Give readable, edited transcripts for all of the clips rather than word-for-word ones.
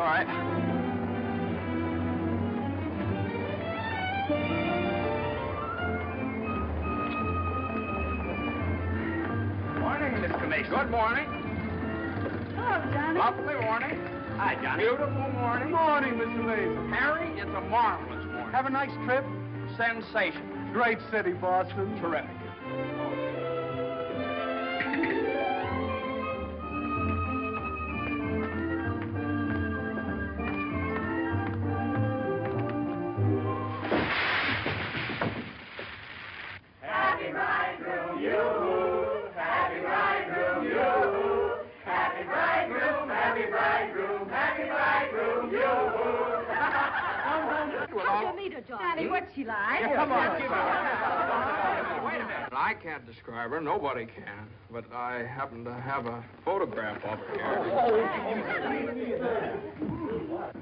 right. Morning, Mr. Mason. Good morning. Hello, Johnny. Lovely morning. Hi, Johnny. Beautiful morning. Morning, Mr. Mason. Harry, it's a marvelous morning. Have a nice trip. Sensation. Great city, Boston. Terrific. Happy bridegroom, you. Happy bridegroom, you. Happy bridegroom, happy bridegroom, happy bridegroom, you. How'd you meet her, Johnny? What's she like? Come on. Wait a minute. I can't describe her. Nobody can. But I happen to have a photograph of her here.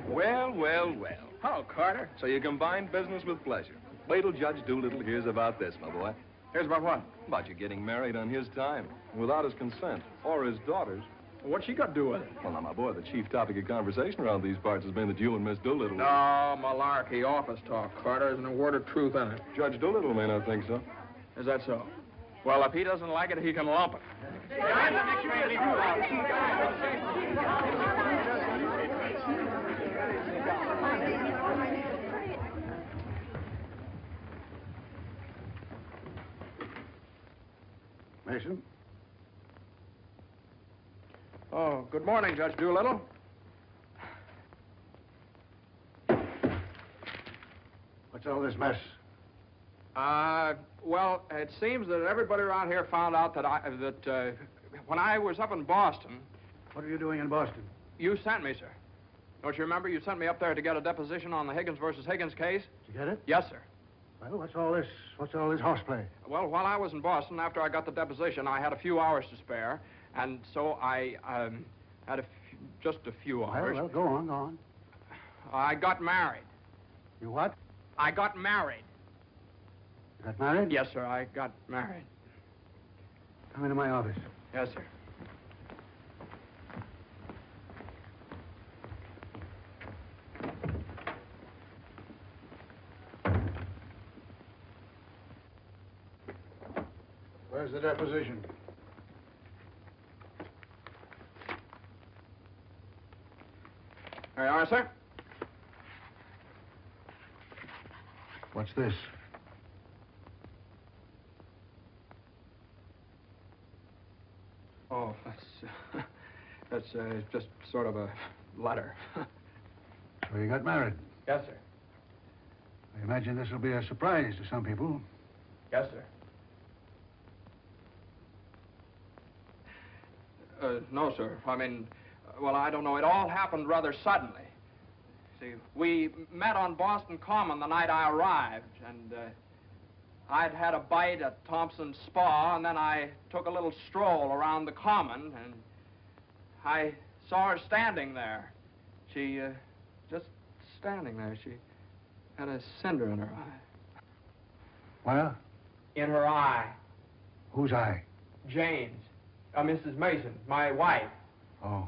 Well, well, well. Hello, Carter. So you combine business with pleasure. Wait till Judge Doolittle hears about this, my boy. Here's about what? About you getting married on his time, without his consent, or his daughter's. What's she got to do with it? Well, now, my boy, the chief topic of conversation around these parts has been that you and Miss Doolittle... No, malarkey, office talk, Carter. Isn't a word of truth in it. Judge Doolittle may not think so. Is that so? Well, if he doesn't like it, he can lump it. Mason? Oh, good morning, Judge Doolittle. What's all this mess? Well, it seems that everybody around here found out that when I was up in Boston... What are you doing in Boston? You sent me, sir. Don't you remember? You sent me up there to get a deposition on the Higgins versus Higgins case? Did you get it? Yes, sir. Well, what's all this horseplay? Well, while I was in Boston, after I got the deposition, I had a few hours to spare, and so I had just a few hours. Well, go on. I got married. You what? I got married. You got married? Yes, sir, I got married. Come into my office. Yes, sir. Where's the deposition? There you are, sir. What's this? Oh, that's just sort of a letter. So you got married. Yes, sir. I imagine this will be a surprise to some people. Yes, sir. No, sir. I mean, well, I don't know. It all happened rather suddenly. See, we met on Boston Common the night I arrived, and I'd had a bite at Thompson's Spa, and then I took a little stroll around the Common, and I saw her standing there. She, just standing there. She had a cinder in her eye. Well? In her eye. Whose eye? Jane's. Mrs. Mason, my wife. Oh.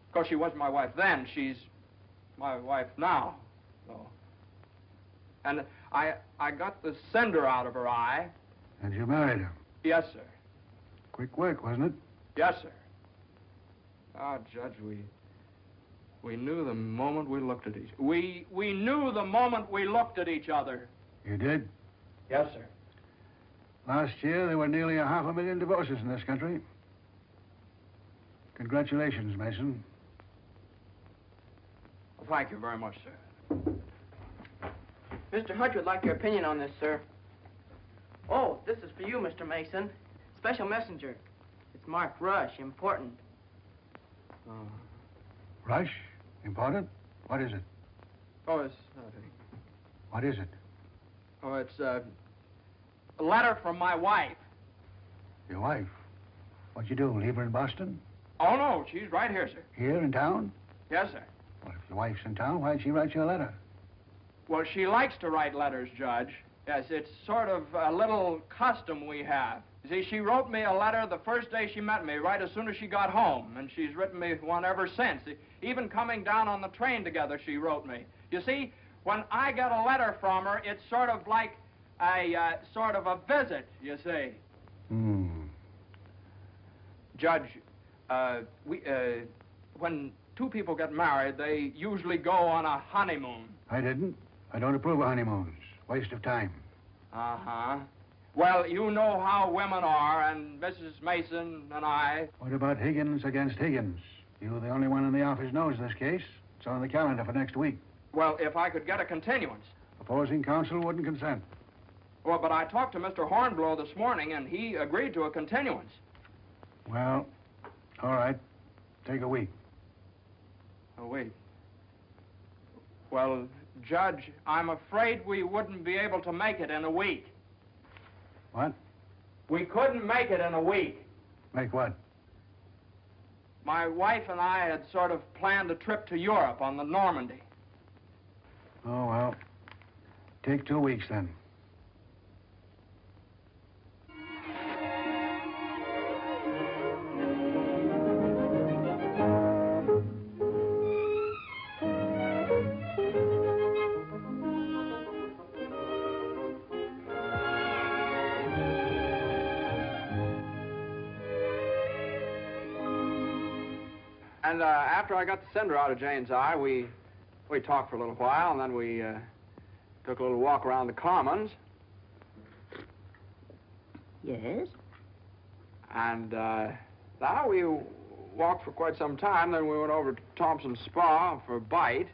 Of course, she wasn't my wife then. She's my wife now. So. And I got the cinder out of her eye. And you married her? Yes, sir. Quick work, wasn't it? Yes, sir. Ah, Judge, we knew the moment we looked at each other. We knew the moment we looked at each other. You did? Yes, sir. Last year, there were nearly 500,000 divorces in this country. Congratulations, Mason. Well, thank you very much, sir. Mr. Hutch would like your opinion on this, sir. Oh, this is for you, Mr. Mason. Special messenger. It's marked Rush, important. Rush? Important? What is it? Oh, it's nothing. What is it? Oh, it's a letter from my wife. Your wife? What'd you do, leave her in Boston? Oh, no, she's right here, sir. Here in town? Yes, sir. Well, if your wife's in town, why'd she write you a letter? Well, she likes to write letters, Judge. Yes, it's sort of a little custom we have. You see, she wrote me a letter the first day she met me, right as soon as she got home, and she's written me one ever since. Even coming down on the train together, she wrote me. You see, when I get a letter from her, it's sort of like a sort of a visit, you see. Judge, when two people get married, they usually go on a honeymoon. I didn't. I don't approve of honeymoons. Waste of time. Uh-huh. Well, you know how women are, and Mrs. Mason and I... What about Higgins against Higgins? You're the only one in the office knows this case. It's on the calendar for next week. Well, if I could get a continuance. Opposing counsel wouldn't consent. Well, but I talked to Mr. Hornblow this morning, and he agreed to a continuance. Well, all right. Take a week. A week? Well, Judge, I'm afraid we wouldn't be able to make it in a week. What? We couldn't make it in a week. Make what? My wife and I had sort of planned a trip to Europe on the Normandy. Oh, well. Take 2 weeks, then. And after I got the cinder out of Jane's eye, we talked for a little while, and then we took a little walk around the Commons. Yes? And now we walked for quite some time, then we went over to Thompson's Spa for a bite.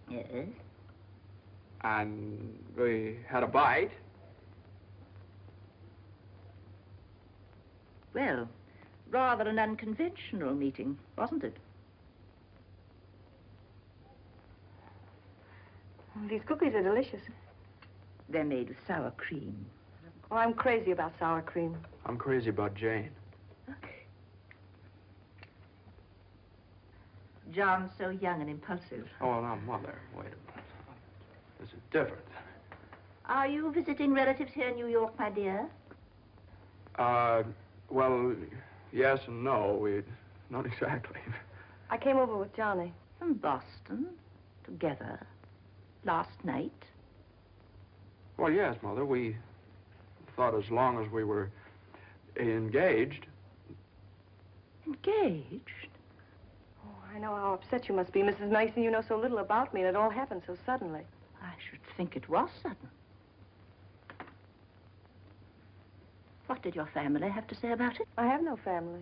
Yes? And we had a bite. Well, rather an unconventional meeting, wasn't it? These cookies are delicious. They're made with sour cream. Oh, I'm crazy about sour cream. I'm crazy about Jane. Okay. John's so young and impulsive. Oh, now, Mother, wait a minute. This is different. Are you visiting relatives here in New York, my dear? Well, yes and no. Not exactly. I came over with Johnny. From Boston, together, last night. Well, yes, Mother. We thought as long as we were engaged. Engaged? Oh, I know how upset you must be, Mrs. Mason. You know so little about me, and it all happened so suddenly. I should think it was sudden. What did your family have to say about it? I have no family.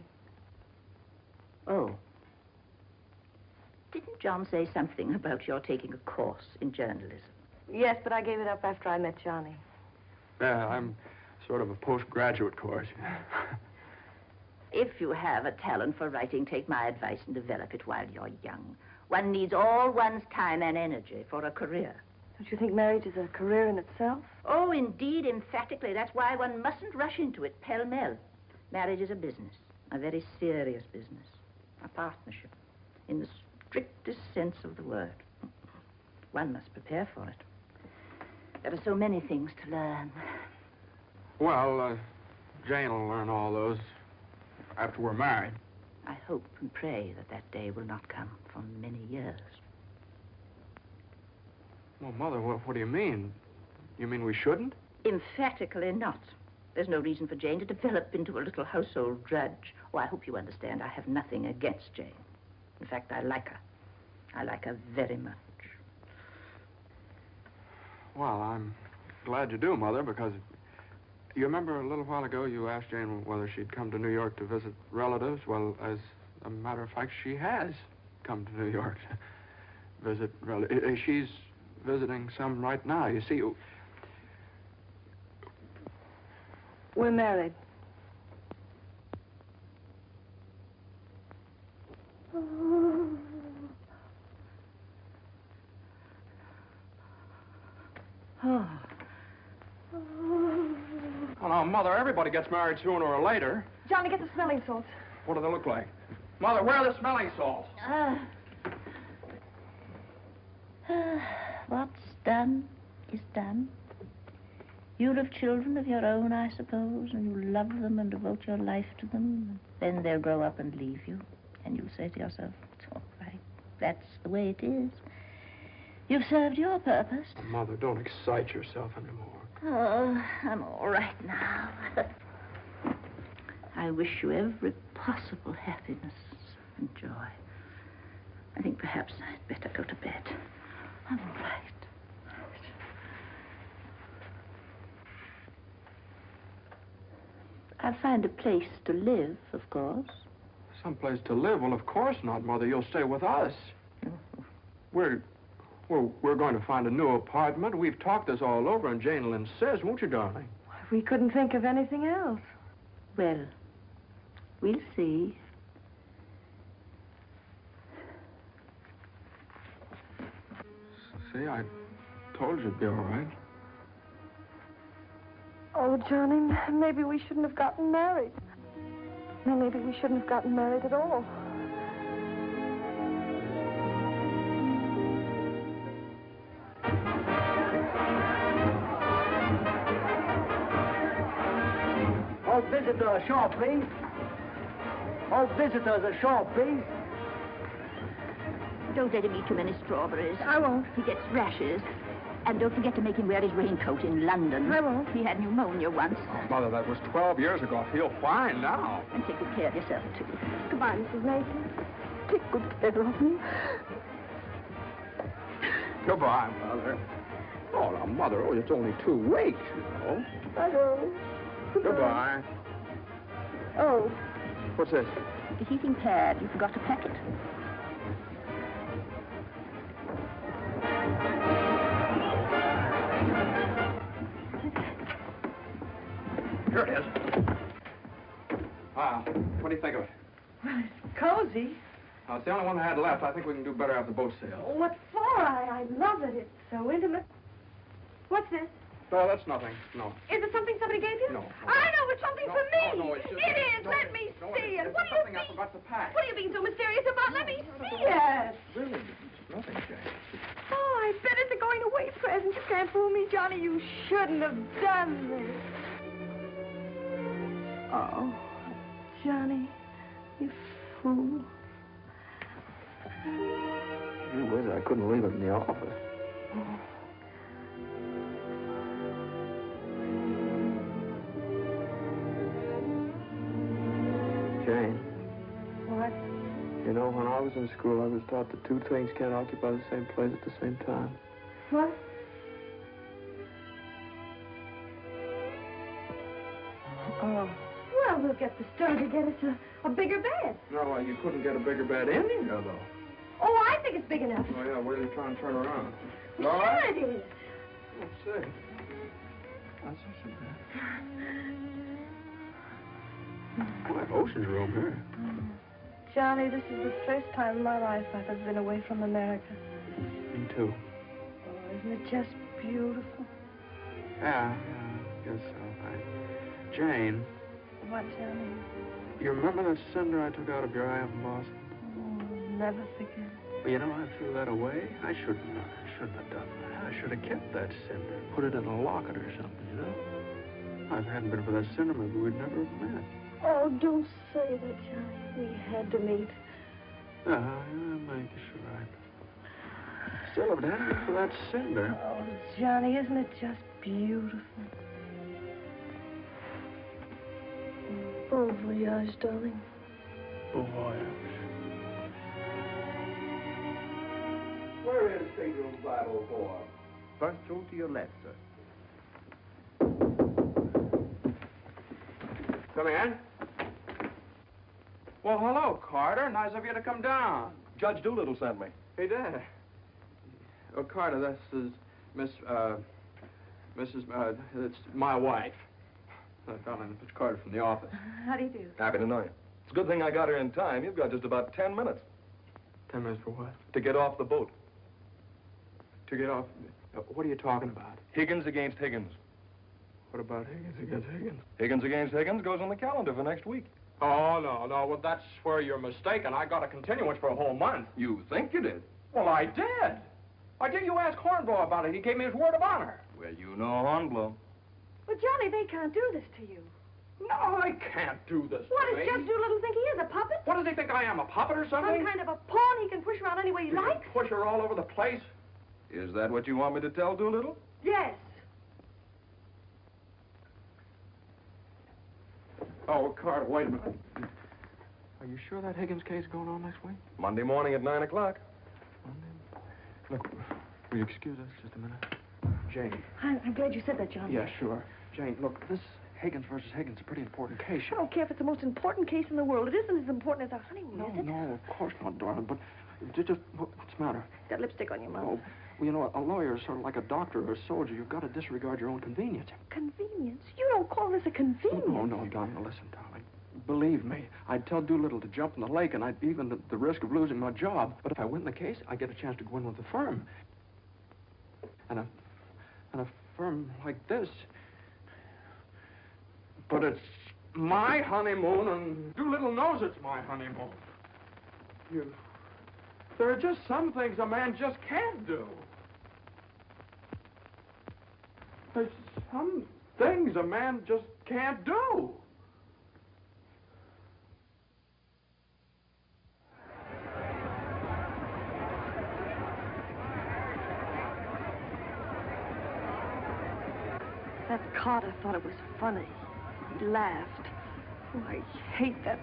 Oh. Didn't John say something about your taking a course in journalism? Yes, but I gave it up after I met Johnny. Yeah, I'm sort of a postgraduate course. If you have a talent for writing, take my advice and develop it while you're young. One needs all one's time and energy for a career. Don't you think marriage is a career in itself? Oh, indeed, emphatically. That's why one mustn't rush into it pell-mell. Marriage is a business, a very serious business, a partnership, in the strictest sense of the word. One must prepare for it. There are so many things to learn. Well, Jane will learn all those after we're married. I hope and pray that that day will not come for many years. Well, Mother, what do you mean? You mean we shouldn't? Emphatically not. There's no reason for Jane to develop into a little household drudge. Oh, I hope you understand I have nothing against Jane. In fact, I like her. I like her very much. Well, I'm glad you do, Mother, because you remember a little while ago you asked Jane whether she'd come to New York to visit relatives? Well, as a matter of fact, she has come to New York to visit relatives. She's visiting some right now. You see, We're married. Oh. well, now, Mother, everybody gets married sooner or later. Johnny, get the smelling salts. What do they look like? Mother, where are the smelling salts? What's done is done. You'll have children of your own, I suppose, and you'll love them and devote your life to them. Then they'll grow up and leave you, and you'll say to yourself, it's all right. That's the way it is. You've served your purpose. Mother, don't excite yourself anymore. Oh, I'm all right now. I wish you every possible happiness and joy. I think perhaps I'd better go to bed. I'm all right. I'll find a place to live, of course. Someplace to live? Well, of course not, Mother. You'll stay with us. We're going to find a new apartment. We've talked this all over, and Jane will insist, won't you, darling? We couldn't think of anything else. Well, we'll see. See, I told you it'd be all right. Oh, Johnny, maybe we shouldn't have gotten married. No, maybe we shouldn't have gotten married at all. All visitors ashore, please. All visitors ashore, please. Don't let him eat too many strawberries. I won't. He gets rashes. And don't forget to make him wear his raincoat in London. I won't. He had pneumonia once. Oh, Mother, that was 12 years ago. He'll fine now. And take good care of yourself, too. Goodbye, Mrs. Mason. Take good care of me. Goodbye, Mother. Oh, now, Mother, it's only 2 weeks, you know. I know. Goodbye. Oh. What's this? The heating pad. You forgot to pack it. Here it is. What do you think of it? Well, it's cozy. It's the only one I had left. I think we can do better after boat sale. What for? I love it. It's so intimate. What's this? No, that's nothing. No. Is it something somebody gave you? No. I know it's something for me. No, it's just... It is. Let me see it. What do you something I mean? forgot to pack. What are you being so mysterious about? Let me see it. Really, it's nothing, Jane. Oh, I bet it's a going-away present. You can't fool me, Johnny. You shouldn't have done this. Oh, Johnny, you fool. Gee whiz, I couldn't leave it in the office. Oh. Jane. What? You know, when I was in school, I was taught that 2 things can't occupy the same place at the same time. What? Oh. Well, we'll get the store to get us a bigger bed. No, you couldn't get a bigger bed in here, though. Oh, I think it's big enough. Oh, yeah, where are you trying to turn around? Sure it is. Let's see. That's not so bad. Quite ocean's room here. Johnny, this is the first time in my life I've ever been away from America. Me too. Oh, isn't it just beautiful? Yeah, I guess so. Jane. What, Johnny? You remember that cinder I took out of your eye up in Boston? Oh, never forget. Well, you know, I threw that away. I shouldn't have done that. I should have kept that cinder, put it in a locket or something, you know? If it hadn't been for that cinder, maybe we'd never have met. Oh, don't say that, Johnny. We had to meet. Maybe you're right. Still, if it hadn't been for that cinder... Oh, Johnny, isn't it just beautiful? Bon voyage, darling. Bon voyage. Where is stateroom 504? First room to your left, sir. Come in. Well, hello, Carter. Nice of you to come down. Judge Doolittle sent me. He did. Oh, Carter, this is it's my wife. Darling, it's Carter from the office. How do you do? Happy to know you. It's a good thing I got here in time. You've got just about 10 minutes 10 minutes for what? to get off the boat. To get off... What are you talking about? Higgins against Higgins. What about Higgins against Higgins? Higgins against Higgins goes on the calendar for next week. Oh, no. Well, that's where you're mistaken. I got a continuance for a whole month. You think you did? Well, I did. Why didn't you ask Hornblow about it? He gave me his word of honor. Well, you know Hornblow. But, Johnny, they can't do this to you. No, they can't do this What to does me. Judge Doolittle think he is, a puppet? What does he think I am, a puppet or something? Some kind of a pawn he can push around any way he You can likes? push her all over the place. Is that what you want me to tell Doolittle? Yes. Oh, Carter, wait a minute. Are you sure that Higgins case is going on next week? Monday morning at 9 o'clock. Look, will you excuse us just a minute? Jane. I'm glad you said that, Johnny. Yeah, sure. Jane, look, this Higgins versus Higgins is a pretty important case. I don't care if it's the most important case in the world. It isn't as important as our honeymoon, No, is it? no, of course not, darling, but what's the matter? Got lipstick on your mouth. Oh, well, you know, a lawyer is sort of like a doctor or a soldier. You've got to disregard your own convenience. Convenience? You don't call this a convenience. No, darling, listen, darling. Believe me, I'd tell Doolittle to jump in the lake, and I'd even the risk of losing my job. But if I win the case, I get a chance to go in with the firm. And a firm like this. But it's my honeymoon, and Doolittle knows it's my honeymoon. There are just some things a man just can't do. There's some things a man just can't do. That Carter thought it was funny. He laughed. Oh, I hate that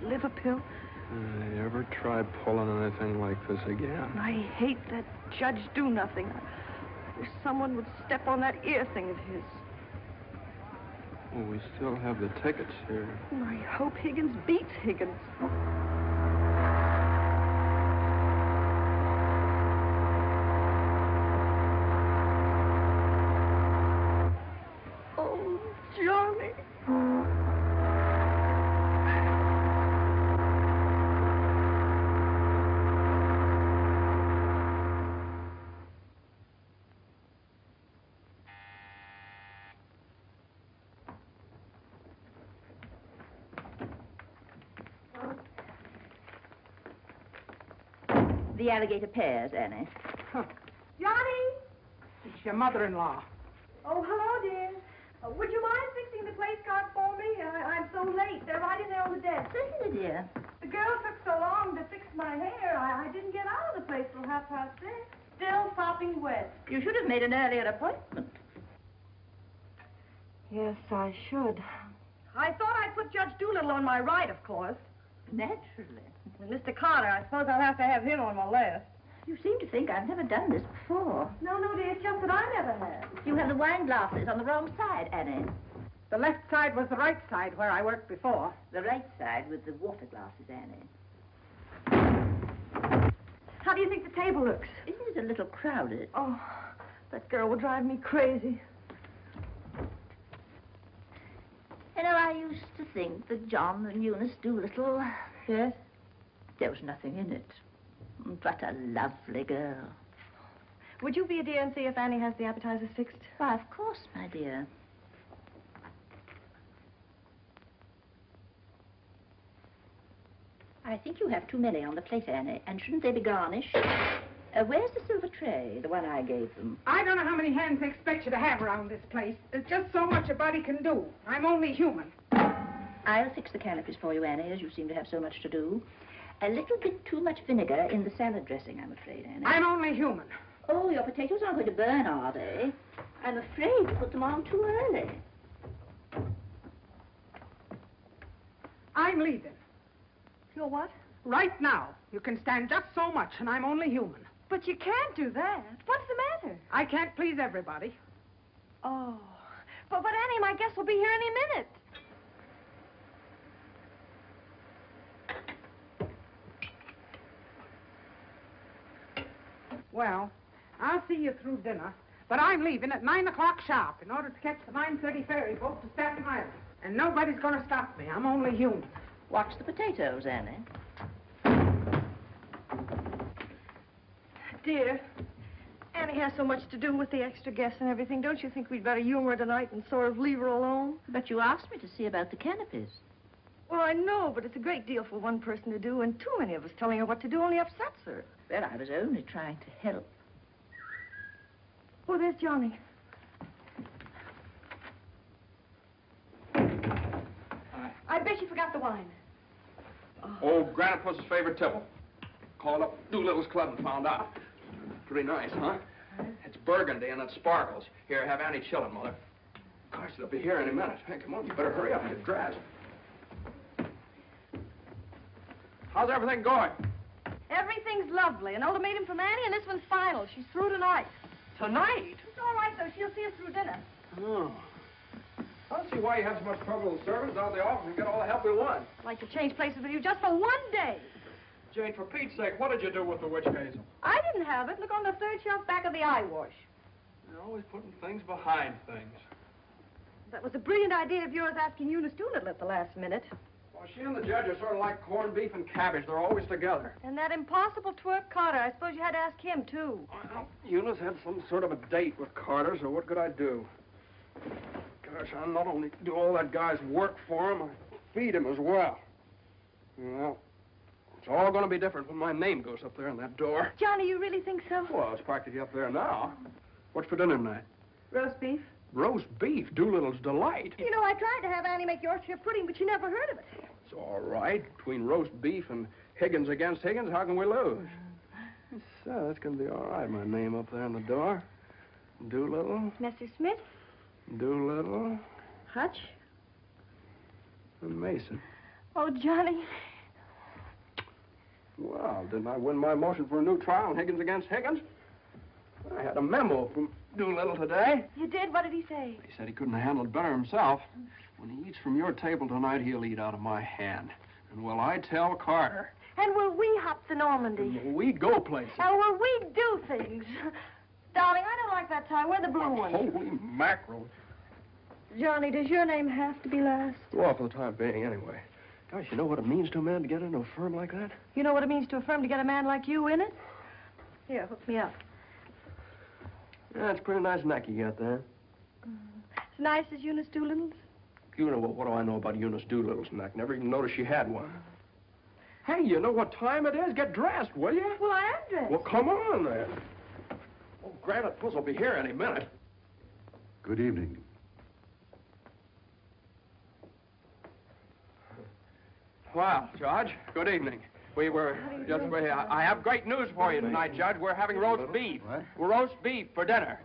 liver pill. You ever try pulling anything like this again? I hate that Judge Do Nothing. I wish someone would step on that ear thing of his. Well, we still have the tickets here. Oh, I hope Higgins beats Higgins. Oh, Johnny. The alligator pears, Annie. Johnny! It's your mother-in-law. Oh, hello, dear. Would you mind fixing the place card for me? I'm so late. They're right in there on the desk. Certainly, dear. The girl took so long to fix my hair, I didn't get out of the place till 6:30. Still sopping wet. You should have made an earlier appointment. Yes, I should. I thought I'd put Judge Doolittle on my right, of course. Naturally. And Mr. Carter, I suppose I'll have to have him on my left. You seem to think I've never done this before. No, dear, it's just that I never have. You have the wine glasses on the wrong side, Annie. The left side was the right side where I worked before. The right side with the water glasses, Annie. How do you think the table looks? Isn't it a little crowded? Oh, that girl will drive me crazy. You know, I used to think that John and Eunice Doolittle... Yes? There was nothing in it. But a lovely girl. Would you be a dear and see if Annie has the appetizers fixed? Why, of course, my dear. I think you have too many on the plate, Annie. And shouldn't they be garnished? Where's the silver tray, the one I gave them? I don't know how many hands they expect you to have around this place. There's just so much a body can do. I'm only human. I'll fix the canopies for you, Annie, as you seem to have so much to do. A little bit too much vinegar in the salad dressing, I'm afraid, Annie. I'm only human. Oh, your potatoes aren't going to burn, are they? I'm afraid you put them on too early. I'm leaving. You're what? Right now. You can stand just so much, and I'm only human. But you can't do that. What's the matter? I can't please everybody. Oh. But Annie, my guest will be here any minute. Well, I'll see you through dinner, but I'm leaving at 9 o'clock sharp in order to catch the 9:30 ferry boat to Staten Island. And nobody's going to stop me. I'm only human. Watch the potatoes, Annie. Dear, Annie has so much to do with the extra guests and everything. Don't you think we'd better humor her tonight and sort of leave her alone? But you asked me to see about the canopies. Well, I know, but it's a great deal for one person to do, and too many of us telling her what to do only upsets her. Well, I was only trying to help. Oh, there's Johnny. I bet you forgot the wine. Oh, Granite Puss's favorite tipple. Called up Doolittle's club and found out. Pretty nice, huh? It's burgundy and it sparkles. Here, have Annie chillin', Mother. Gosh, they'll be here any minute. Hey, come on, you better hurry up and get dressed. How's everything going? Everything's lovely. An ultimatum from Annie, and this one's final. She's through tonight. Tonight? It's all right, though. She'll see us through dinner. Oh. I don't see why you have so much trouble with servants. Out of the office and get all the help we want. I'd like to change places with you just for one day. Jane, for Pete's sake, what did you do with the witch hazel? I didn't have it. Look on the third shelf back of the eye wash. You're always putting things behind things. That was a brilliant idea of yours asking Eunice Doolittle at the last minute. Well, she and the judge are sort of like corned beef and cabbage. They're always together. And that impossible twerp Carter. I suppose you had to ask him, too. Well, Eunice had some sort of a date with Carter, so what could I do? Gosh, I not only do all that guy's work for him, I feed him as well. Well, it's all going to be different when my name goes up there on that door. Johnny, you really think so? Well, it's practically up there now. What's for dinner tonight? Roast beef. Roast beef, Doolittle's delight. You know, I tried to have Annie make Yorkshire pudding, but she never heard of it. It's all right. Between roast beef and Higgins against Higgins, how can we lose? So, that's going to be all right, my name up there on the door. Doolittle, Mr. Smith? Doolittle, Hutch? and Mason. Oh, Johnny. Well, didn't I win my motion for a new trial on Higgins against Higgins? I had a memo from Doolittle today. You did? What did he say? He said he couldn't have handled it better himself. When he eats from your table tonight, he'll eat out of my hand. And will I tell Carter? And will we hop to Normandy? And will we go places? And will we do things? Darling, I don't like that tie. Wear the blue one. Holy mackerel. Johnny, does your name have to be last? Well, for the time being, anyway. Gosh, you know what it means to a man to get into a firm like that? You know what it means to a firm to get a man like you in it? Here, hook me up. Yeah, it's a pretty nice neck you got there. As nice as Eunice Doolittle's? You know, what do I know about Eunice Doolittle's neck? Never even noticed she had one. Hey, you know what time it is? Get dressed, will you? Well, I am dressed. Well, come on, then. Oh, Granite Puss will be here any minute. Good evening. Well, Judge, good evening. We were just... I have great news for you tonight, Judge. We're having roast beef. What? Roast beef for dinner.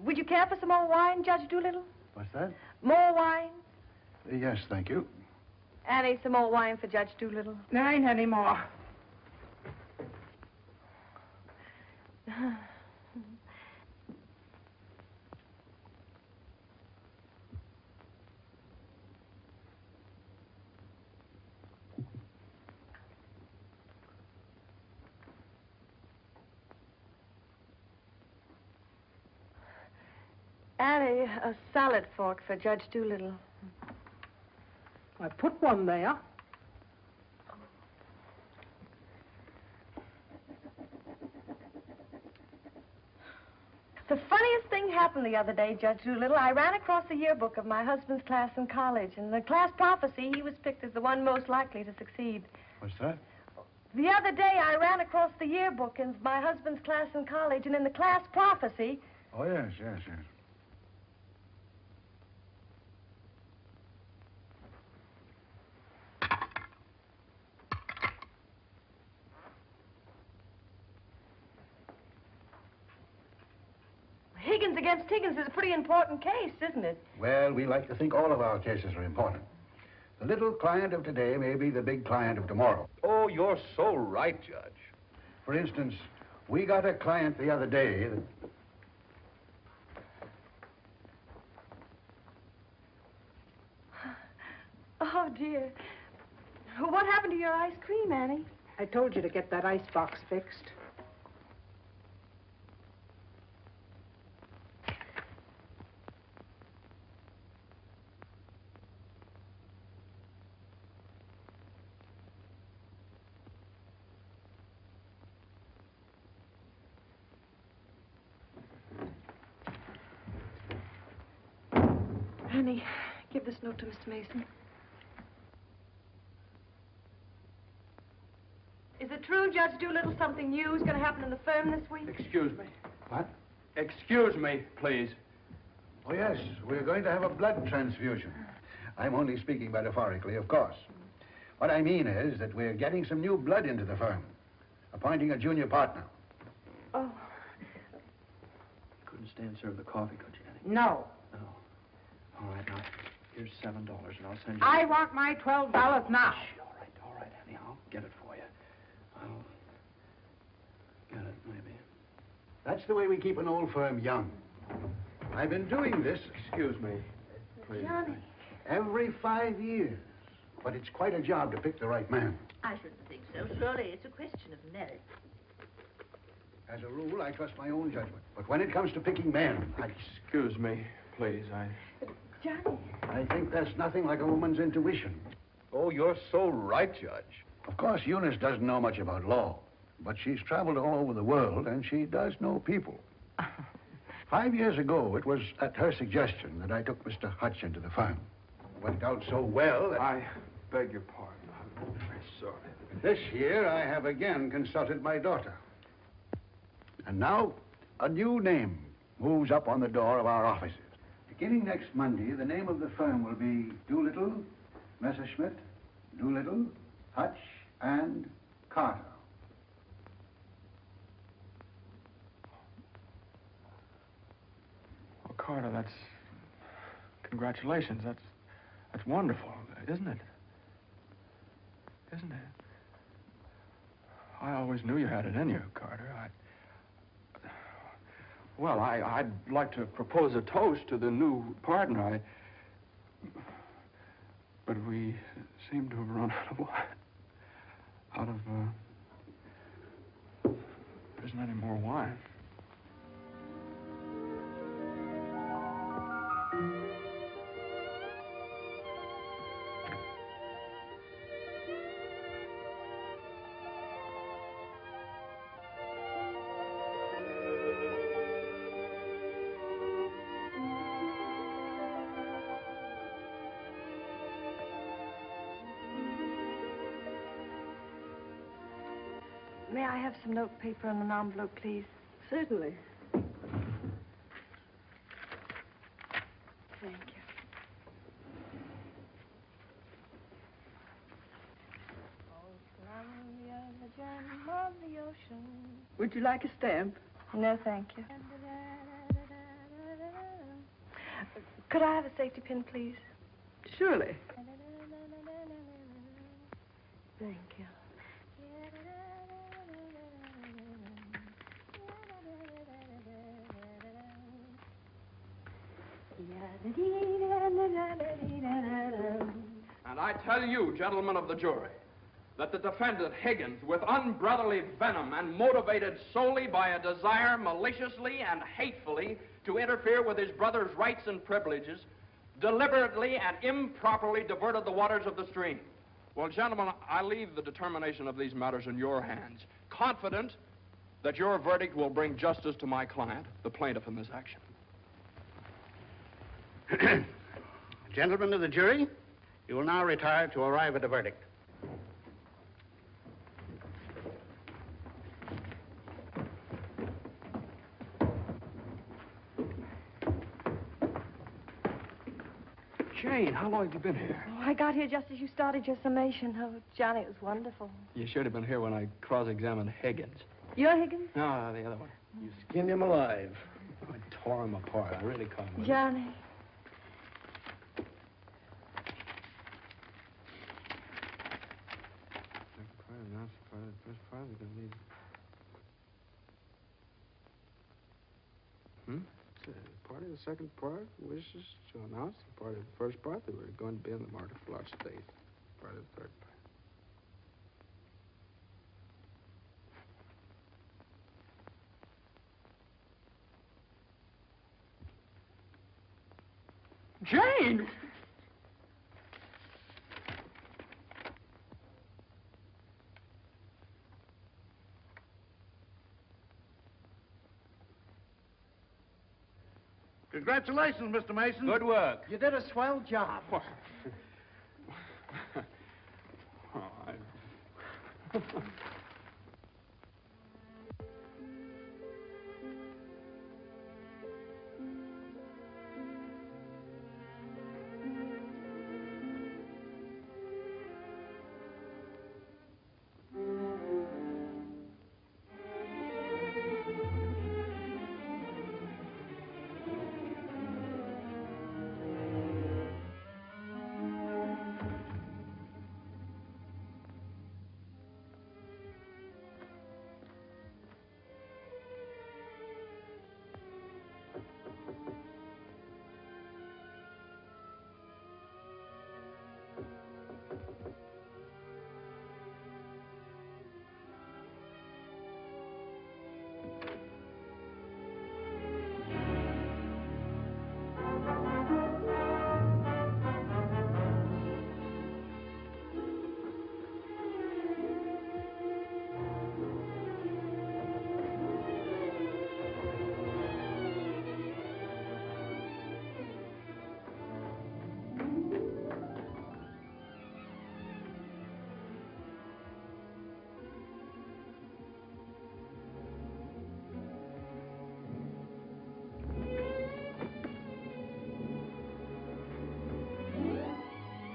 Would you care for some more wine, Judge Doolittle? What's that? More wine? Yes, thank you. Annie, some more wine for Judge Doolittle. There ain't any more. Annie, a salad fork for Judge Doolittle. I put one there. The funniest thing happened the other day, Judge Doolittle. I ran across the yearbook of my husband's class in college. In the class prophecy, he was picked as the one most likely to succeed. What's that? The other day, I ran across the yearbook in my husband's class in college, and in the class prophecy... Oh, yes, yes, yes. Higgins against Higgins is a pretty important case, isn't it? Well, we like to think all of our cases are important. The little client of today may be the big client of tomorrow. Oh, you're so right, Judge. For instance, we got a client the other day that... Oh, dear. What happened to your ice cream, Annie? I told you to get that ice box fixed. Johnny, give this note to Mr. Mason. Is it true, Judge Doolittle, something new is going to happen in the firm this week? Excuse me. What? Excuse me, please. Oh, yes, we're going to have a blood transfusion. I'm only speaking metaphorically, of course. What I mean is that we're getting some new blood into the firm, appointing a junior partner. Oh. Couldn't stand serve the coffee, could you, Annie? No. No. All right, now, here's $7, and I'll send you... I want my $12 now. Shh, all right, Annie, I'll get it for you. I'll get it, maybe. That's the way we keep an old firm young. I've been doing this Excuse me, please. Johnny. every 5 years. But it's quite a job to pick the right man. I shouldn't think so. Surely it's a question of merit. As a rule, I trust my own judgment. But when it comes to picking men, Excuse me, please. Johnny. I think there's nothing like a woman's intuition. Oh, you're so right, Judge. Of course, Eunice doesn't know much about law, but she's traveled all over the world, and she does know people. 5 years ago, it was at her suggestion that I took Mr. Hutch into the firm. It worked out so well that... I beg your pardon. I'm very sorry. This year, I have again consulted my daughter. And now, a new name moves up on the door of our offices. Beginning next Monday, the name of the firm will be Doolittle, Messerschmitt, Doolittle, Hutch, and Carter. Well, Carter, that's... Congratulations. That's wonderful, isn't it? Isn't it? I always knew you had it in you, Carter. Well, I'd like to propose a toast to the new partner. But we seem to have run out of wine. There isn't any more wine. May I have some note paper and an envelope, please? Certainly. Thank you. Would you like a stamp? No, thank you. Could I have a safety pin, please? Surely. Thank you. And I tell you, gentlemen of the jury, that the defendant, Higgins, with unbrotherly venom and motivated solely by a desire maliciously and hatefully to interfere with his brother's rights and privileges, deliberately and improperly diverted the waters of the stream. Well, gentlemen, I leave the determination of these matters in your hands, confident that your verdict will bring justice to my client, the plaintiff in this action. Gentlemen of the jury, you will now retire to arrive at a verdict. Jane, how long have you been here? Oh, I got here just as you started your summation. Oh, Johnny, it was wonderful. You should have been here when I cross-examined Higgins. You're Higgins? No, the other one. You skinned him alive. I tore him apart. I really caught him. Johnny. Part of the second part wishes to announce the part of the first part that we're going to be in the Martyr Lodge state. Part of the third part. Jane! Congratulations, Mr. Mason. Good work. You did a swell job.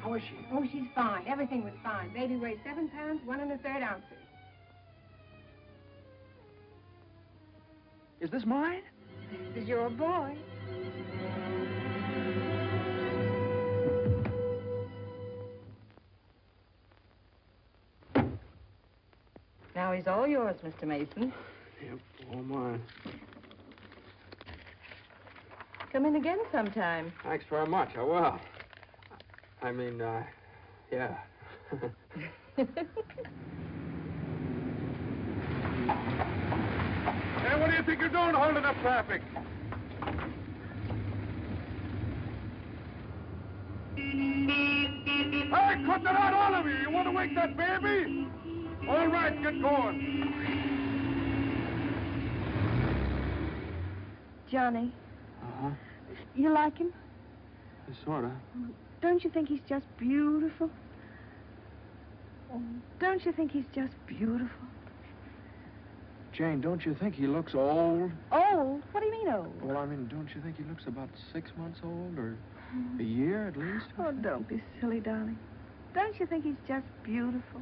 How is she? Oh, she's fine. Everything was fine. Baby weighs 7 pounds, 1 1/3 ounces. Is this mine? This is your boy. Now he's all yours, Mr. Mason. Yep, all mine. Come in again sometime. Thanks very much. I will. I mean, yeah. Hey, what do you think you're doing holding up traffic? Hey, cut that out, all of you! You want to wake that baby? All right, get going. Johnny, Uh-huh. you like him? Sort of. Don't you think he's just beautiful? Oh, don't you think he's just beautiful? Jane, don't you think he looks old? Old? What do you mean old? Well, I mean, don't you think he looks about 6 months old, or a year at least? Oh, don't be silly, darling. Don't you think he's just beautiful?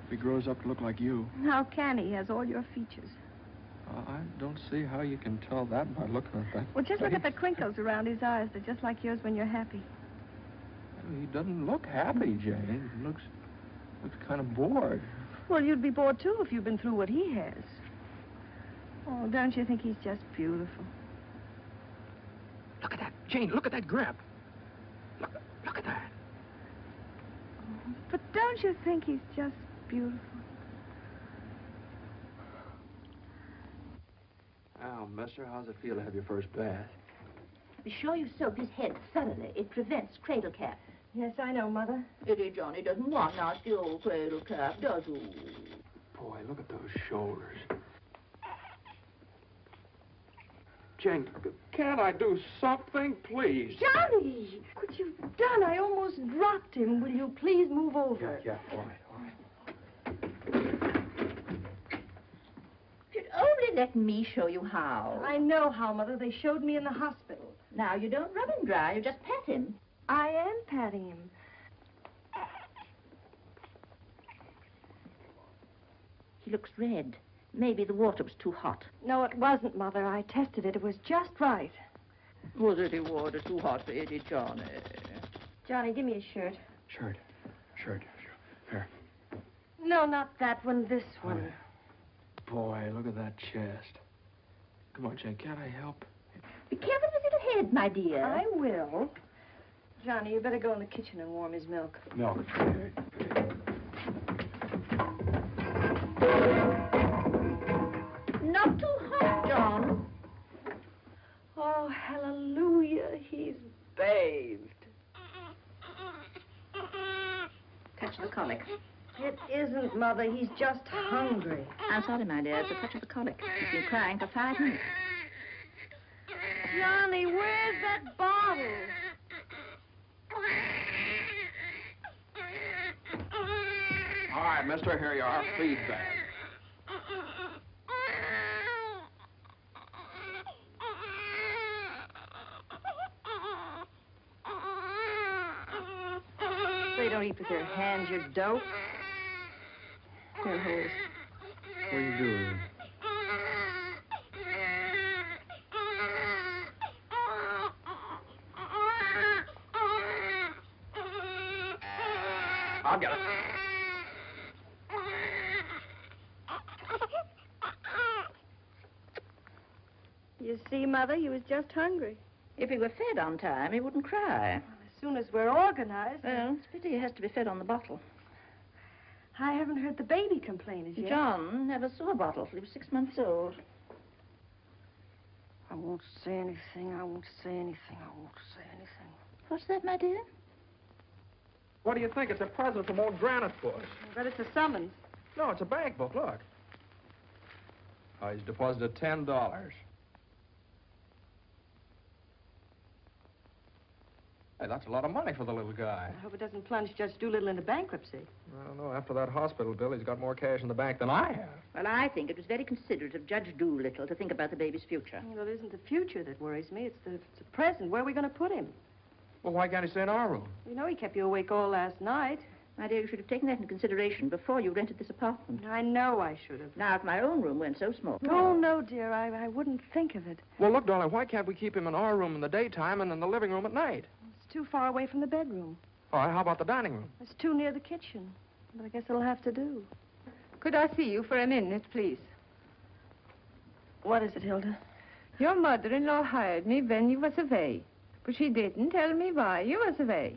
If he grows up to look like you. How can he? He has all your features. I don't see how you can tell that by looking at that. Well, just look at the face. crinkles around his eyes. They're just like yours when you're happy. He doesn't look happy, Jane. He looks kind of bored. Well, you'd be bored, too, if you'd been through what he has. Oh, don't you think he's just beautiful? Look at that, Jane. Look at that grip. Look at that. But don't you think he's just beautiful? Well, mister, how's it feel to have your first bath? Be sure you soak his head thoroughly. It prevents cradle cap. Yes, I know, Mother. Eddie Johnny doesn't want nasty old cradle cap, does he? Boy, look at those shoulders. Jane, can't I do something, please? Johnny! What you've done, I almost dropped him. Will you please move over? Yeah, all right. You'd only let me show you how. I know how, Mother. They showed me in the hospital. Now, you don't rub him dry. You just pat him. I am patting him. He looks red. Maybe the water was too hot. No, it wasn't, Mother. I tested it. It was just right. Was any water too hot for Eddie Johnny? Johnny, give me a shirt. Shirt. Here. No, not that one. This one. Boy, look at that chest. Come on, Jane, can't I help? Be careful with your head, my dear. I will. Johnny, you better go in the kitchen and warm his milk. Milk. Not too hot, John. Oh, hallelujah. He's bathed. Touch the colic. It isn't, Mother. He's just hungry. I'm sorry, my dear. It's a touch of the colic. He's been crying for 5 minutes. Johnny, where's that bottle? All right, mister, here you are. Feed bag. They don't eat with their hands, you dope. Here, hold. What are you doing? I'll get it. You see, Mother, he was just hungry. If he were fed on time, he wouldn't cry. As soon as we're organized. Well, it's a pity he has to be fed on the bottle. I haven't heard the baby complain as yet. John never saw a bottle till he was 6 months old. I won't say anything. I won't say anything. I won't say anything. What's that, my dear? What do you think? It's a present from old Granite Bush. But it's a summons. No, it's a bank book. Look. Oh, he's deposited $10. Hey, that's a lot of money for the little guy. I hope it doesn't plunge Judge Doolittle into bankruptcy. I don't know. After that hospital bill, he's got more cash in the bank than I have. Well, I think it was very considerate of Judge Doolittle to think about the baby's future. Well, it isn't the future that worries me. It's the present. Where are we going to put him? Well, why can't he stay in our room? You know he kept you awake all last night. My dear, you should have taken that into consideration before you rented this apartment. I know I should have. Now, if my own room weren't so small. Oh, no, dear. I wouldn't think of it. Well, look, darling, why can't we keep him in our room in the daytime and in the living room at night? It's too far away from the bedroom. All right, how about the dining room? It's too near the kitchen. But I guess it'll have to do. Could I see you for a minute, please? What is it, Hilda? Your mother-in-law hired me when you was away, but she didn't tell me why you was away.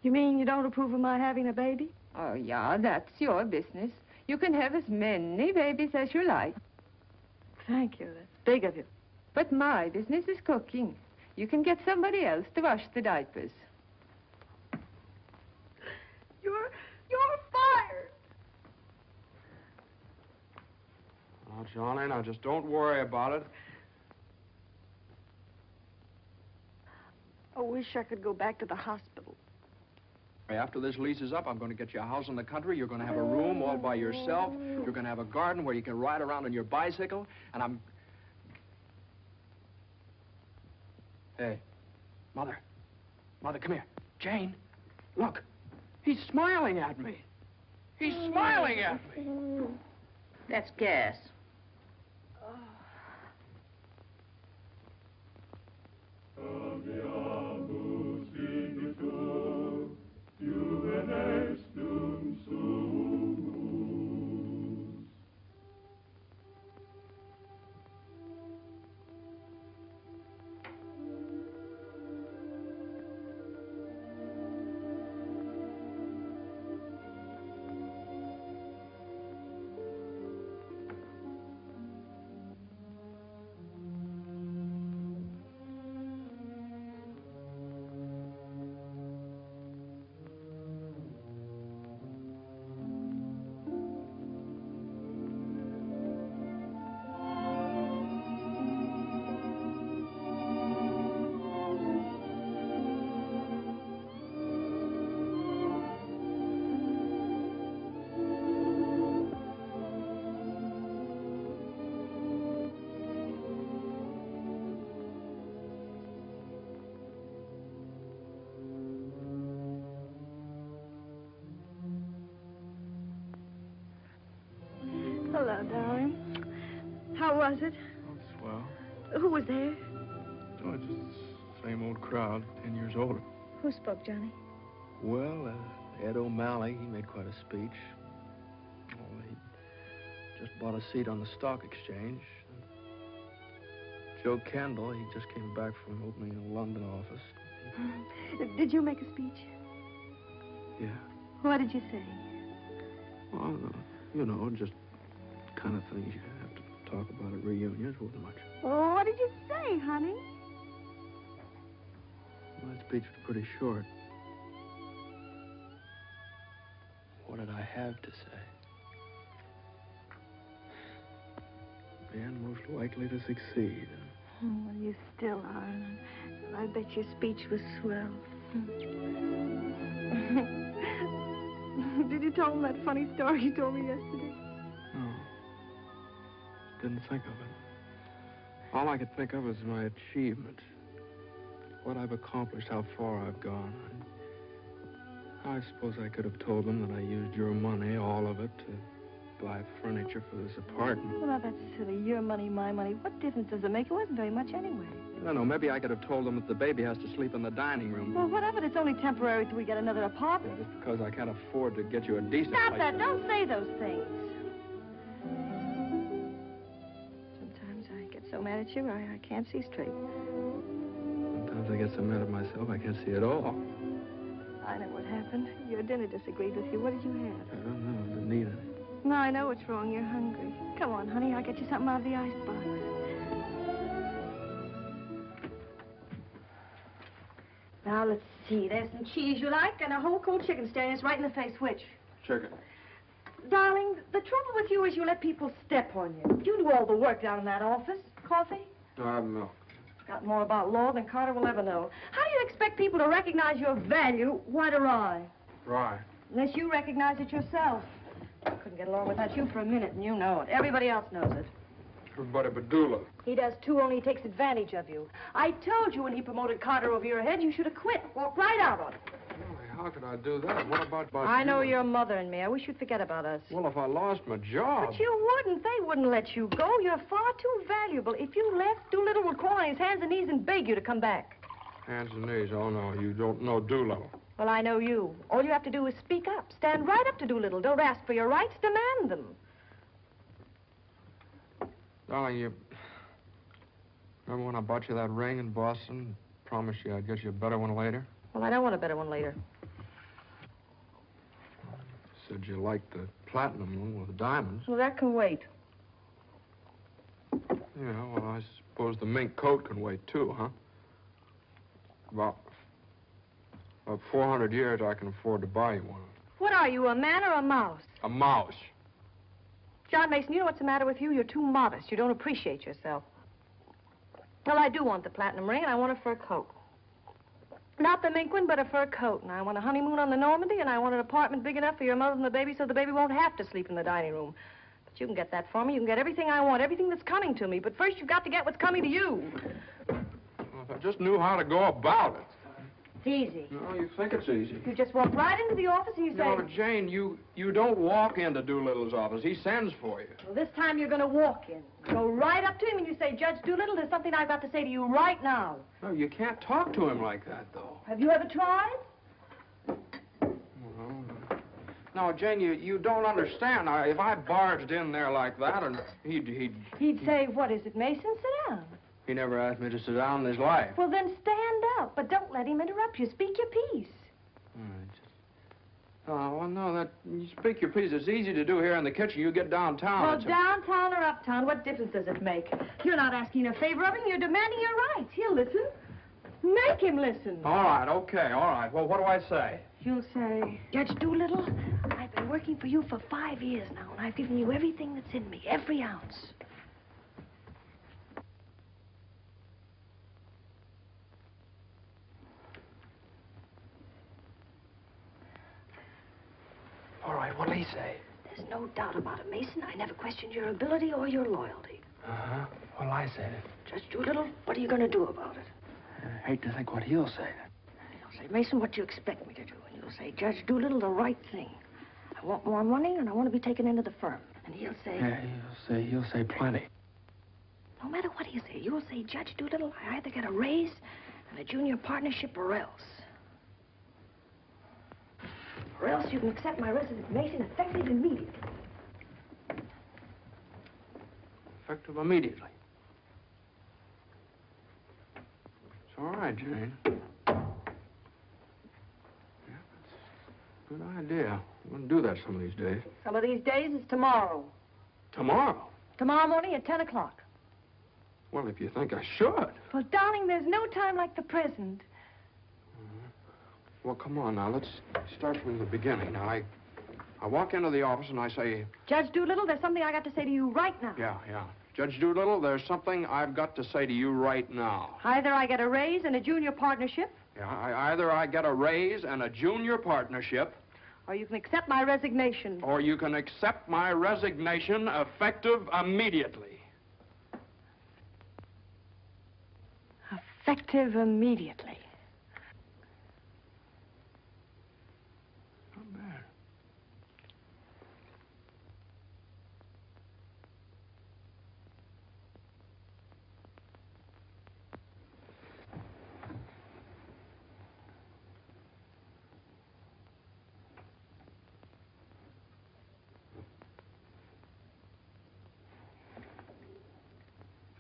You mean you don't approve of my having a baby? Oh, yeah, that's your business. You can have as many babies as you like. Thank you. That's big of you. But my business is cooking. You can get somebody else to wash the diapers. You're fired. Oh, Johnny, now just don't worry about it. I wish I could go back to the hospital. After this lease is up, I'm going to get you a house in the country. You're going to have a room all by yourself. You're going to have a garden where you can ride around on your bicycle. And I'm... Hey, Mother. Mother, come here. Jane, look. He's smiling at me. He's smiling at me. That's gas. Hello, darling. How was it? Oh, swell. Who was there? Oh, just the same old crowd, 10 years older. Who spoke, Johnny? Well, Ed O'Malley, he made quite a speech. Oh, he just bought a seat on the stock exchange. Joe Kendall, he just came back from opening a London office. Did you make a speech? Yeah. What did you say? Well, you know, just kind of things you have to talk about at reunions. Wasn't much. Oh, what did you say, honey? Well, that speech was pretty short. What did I have to say? Man most likely to succeed. Well, you still are. And I bet your speech was swell. Did you tell him that funny story you told me yesterday? No. Didn't think of it. All I could think of was my achievements. What I've accomplished, how far I've gone. I suppose I could have told them that I used your money, all of it, to buy furniture for this apartment. Well, now, that's silly. Your money, my money. What difference does it make? It wasn't very much anyway. I don't know, maybe I could have told them that the baby has to sleep in the dining room. Well, what of it? It's only temporary till we get another apartment. Just because I can't afford to get you a decent Stop place that. to Don't say those things. Sometimes I get so mad at you, I can't see straight. Sometimes I get so mad at myself, I can't see at all. I know what happened. Your dinner disagreed with you. What did you have? I don't know, I didn't eat it. No, I know what's wrong. You're hungry. Come on, honey. I'll get you something out of the icebox. Now, let's see. There's some cheese you like and a whole cold chicken staring us right in the face. Which? Chicken. Darling, the trouble with you is you let people step on you. You do all the work down in that office. Coffee? No, I have milk. Got more about law than Carter will ever know. How do you expect people to recognize your value, white or rye? Rye. Unless you recognize it yourself. I couldn't get along without you for a minute, and you know it. Everybody else knows it. Everybody but Dula. He does, too, only he takes advantage of you. I told you when he promoted Carter over your head, you should have quit. Walked right out on it. Really, how could I do that? What about I know you? your mother and me. I wish you'd forget about us. Well, if I lost my job... But you wouldn't. They wouldn't let you go. You're far too valuable. If you left, Doolittle would crawl on his hands and knees and beg you to come back. Hands and knees. Oh, no, you don't know Dula. Well, I know you. All you have to do is speak up. Stand right up to Doolittle. Don't ask for your rights. Demand them. Darling, you... Remember when I bought you that ring in Boston? Promised you I'd get you a better one later? Well, I don't want a better one later. Said you liked the platinum one with the diamonds. Well, that can wait. Yeah, well, I suppose the mink coat can wait, too, huh? About 400 years, I can afford to buy you one. What are you, a man or a mouse? A mouse. John Mason, you know what's the matter with you? You're too modest. You don't appreciate yourself. Well, I do want the platinum ring, and I want a fur coat. Not the mink one, but a fur coat. And I want a honeymoon on the Normandy, and I want an apartment big enough for your mother and the baby so the baby won't have to sleep in the dining room. But you can get that for me. You can get everything I want, everything that's coming to me. But first, you've got to get what's coming to you. Well, if I just knew how to go about it. It's easy. No, you think it's easy. You just walk right into the office and you say... No, Jane, you don't walk into Doolittle's office. He sends for you. Well, this time you're going to walk in. Go right up to him and you say, Judge Doolittle, there's something I've got to say to you right now. No, you can't talk to him like that, though. Have you ever tried? No, Jane, you don't understand. Now, if I barged in there like that, and He'd say, what is it, Mason? Sit down. He never asked me to sit down in his life. Well, then stand up, but don't let him interrupt you. Speak your piece. Oh, well, no, you speak your piece. It's easy to do here in the kitchen. You get downtown. Well, downtown or uptown, what difference does it make? You're not asking a favor of him. You're demanding your rights. He'll listen. Make him listen. All right, okay, all right. Well, what do I say? You'll say, Judge Doolittle, I've been working for you for 5 years now, and I've given you everything that's in me, every ounce. All right, what'll he say? There's no doubt about it, Mason. I never questioned your ability or your loyalty. Uh-huh. What'll I say? Judge Doolittle, what are you going to do about it? I hate to think what he'll say. He'll say, Mason, what do you expect me to do? And you'll say, Judge Doolittle, the right thing. I want more money, and I want to be taken into the firm. And he'll say... Yeah, he'll say plenty. No matter what he'll say, you'll say, Judge Doolittle, I either get a raise and a junior partnership or else. Or else you can accept my resignation effective immediately. Effective immediately. It's all right, Jane. Yeah, that's a good idea. I'm going to do that some of these days. Some of these days is tomorrow. Tomorrow? Tomorrow morning at 10 o'clock. Well, if you think I should. Well, darling, there's no time like the present. Well, come on now. Let's start from the beginning. Now, I walk into the office and I say... Judge Doolittle, there's something I got to say to you right now. Yeah. Judge Doolittle, there's something I've got to say to you right now. Either I get a raise and a junior partnership, Yeah, either I get a raise and a junior partnership, or you can accept my resignation. or you can accept my resignation effective immediately. Effective immediately. Not bad.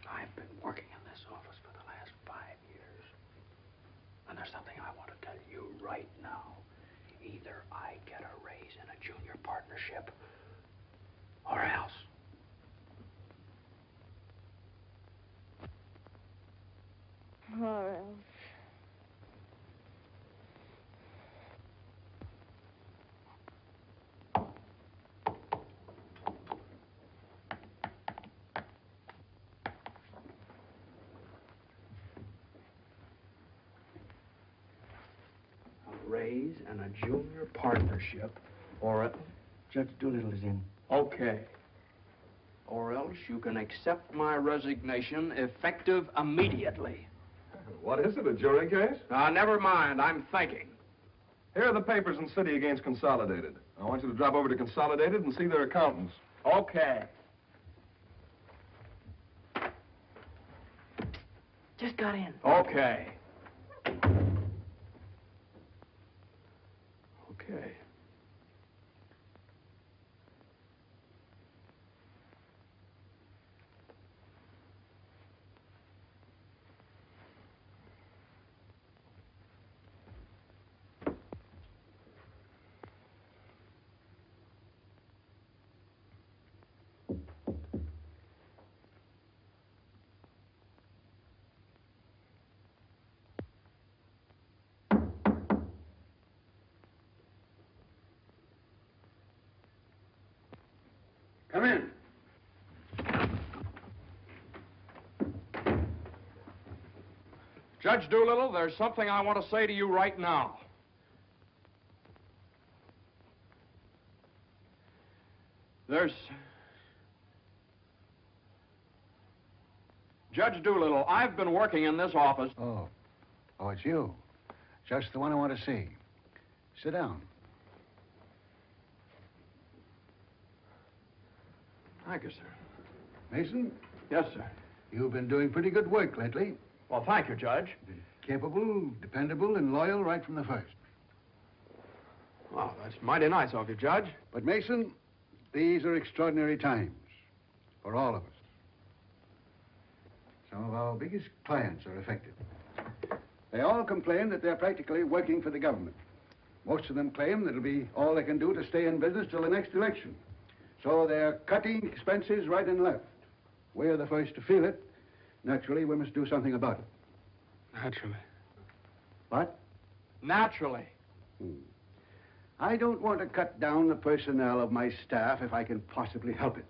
I've been working in this office for the last 5 years. And there's something I want to tell you right now. Either I get a raise in a junior partnership, or else. Or else. A raise and a junior partnership, or Judge Doolittle is in. Okay. Or else you can accept my resignation effective immediately. What is it, a jury case? Never mind, I'm thinking. Here are the papers in City against Consolidated. I want you to drop over to Consolidated and see their accountants. Okay. Just got in. Okay. Okay. Come in. Judge Doolittle, there's something I want to say to you right now. Judge Doolittle, I've been working in this office. Oh, it's you. Just the one I want to see. Sit down. Thank you, sir. Mason, Yes, sir. you've been doing pretty good work lately. Well, thank you, Judge. Capable, dependable, and loyal right from the first. Well, that's mighty nice of you, Judge. But, Mason, these are extraordinary times for all of us. Some of our biggest clients are affected. They all complain that they're practically working for the government. Most of them claim that it'll be all they can do to stay in business till the next election. So they're cutting expenses right and left. We're the first to feel it. Naturally, we must do something about it. Naturally. What? Naturally. I don't want to cut down the personnel of my staff if I can possibly help it.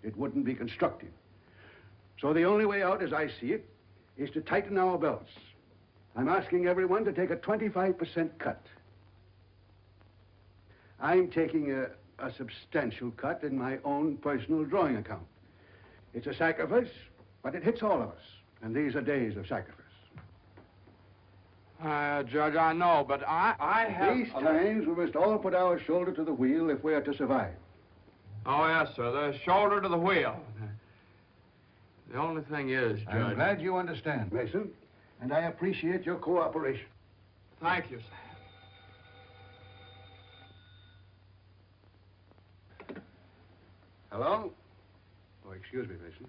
It wouldn't be constructive. So the only way out, as I see it, is to tighten our belts. I'm asking everyone to take a 25% cut. I'm taking a substantial cut in my own personal drawing account. It's a sacrifice, but it hits all of us. And these are days of sacrifice. Judge, I know, but I have... These times, we must all put our shoulder to the wheel if we are to survive. Oh, yes, sir. The shoulder to the wheel. The only thing is, Judge... I'm glad you understand, Mason, and I appreciate your cooperation. Thank you, sir. Hello? Oh, excuse me, Mason.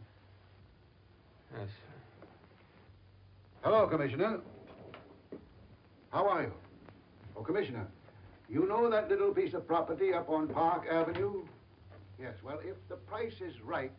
Yes, sir. Hello, Commissioner. How are you? Oh, Commissioner, you know that little piece of property up on Park Avenue? Yes, well, if the price is right...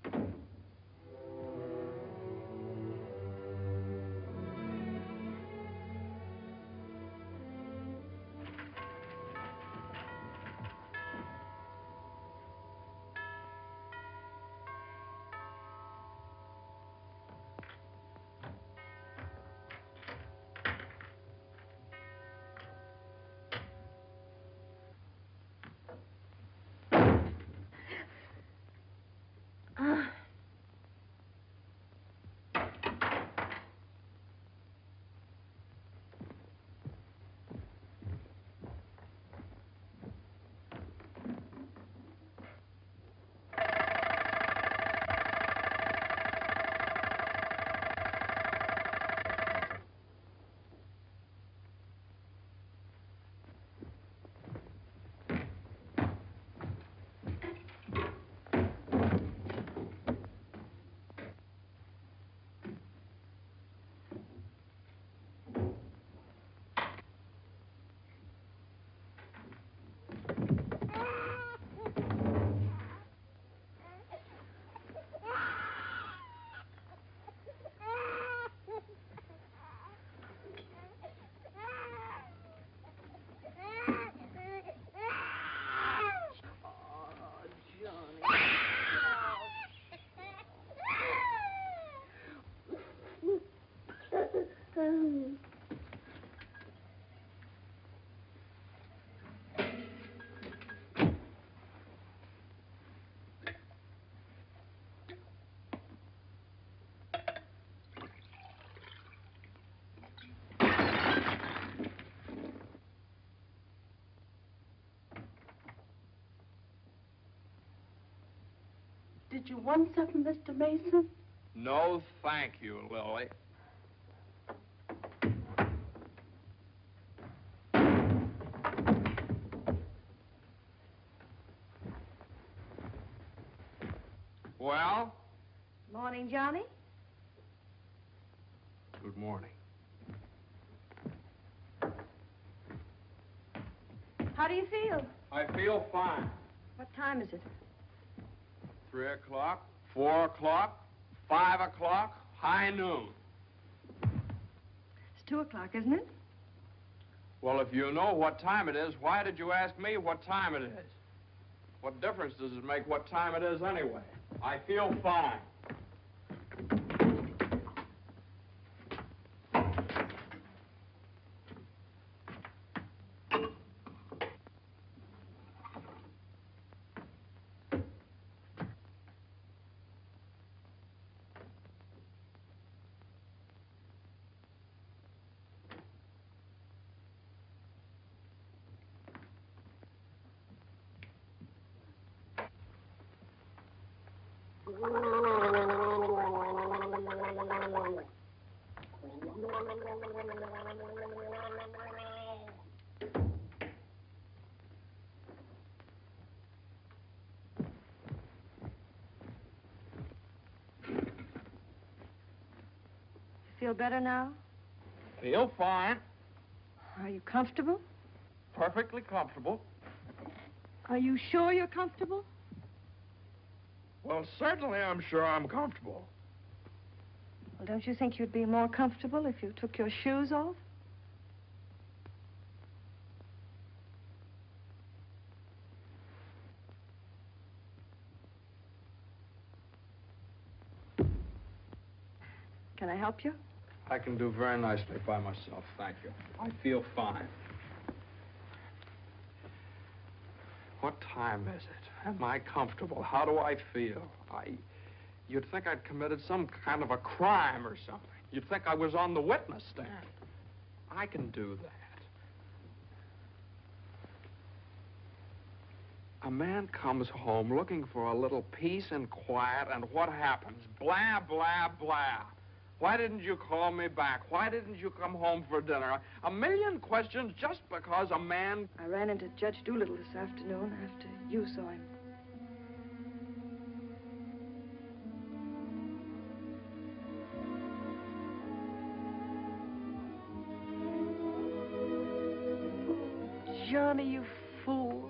Did you want something, Mr. Mason? No, thank you, Lily. Well? Morning, Johnny. Good morning. How do you feel? I feel fine. What time is it? 3 o'clock, 4 o'clock, 5 o'clock, high noon. It's 2 o'clock, isn't it? Well, if you know what time it is, why did you ask me what time it is? What difference does it make what time it is anyway? I feel fine. Feel better now? Feel fine. Are you comfortable? Perfectly comfortable. Are you sure you're comfortable? Well, certainly I'm sure I'm comfortable. Well, don't you think you'd be more comfortable if you took your shoes off? Can I help you? I can do very nicely by myself, thank you. I feel fine. What time is it? Am I comfortable? How do I feel? You'd think I'd committed some kind of a crime or something. You'd think I was on the witness stand. I can do that. A man comes home looking for a little peace and quiet, and what happens? Blah, blah, blah. Why didn't you call me back? Why didn't you come home for dinner? A million questions just because a man... I ran into Judge Doolittle this afternoon after you saw him. Johnny, you fool.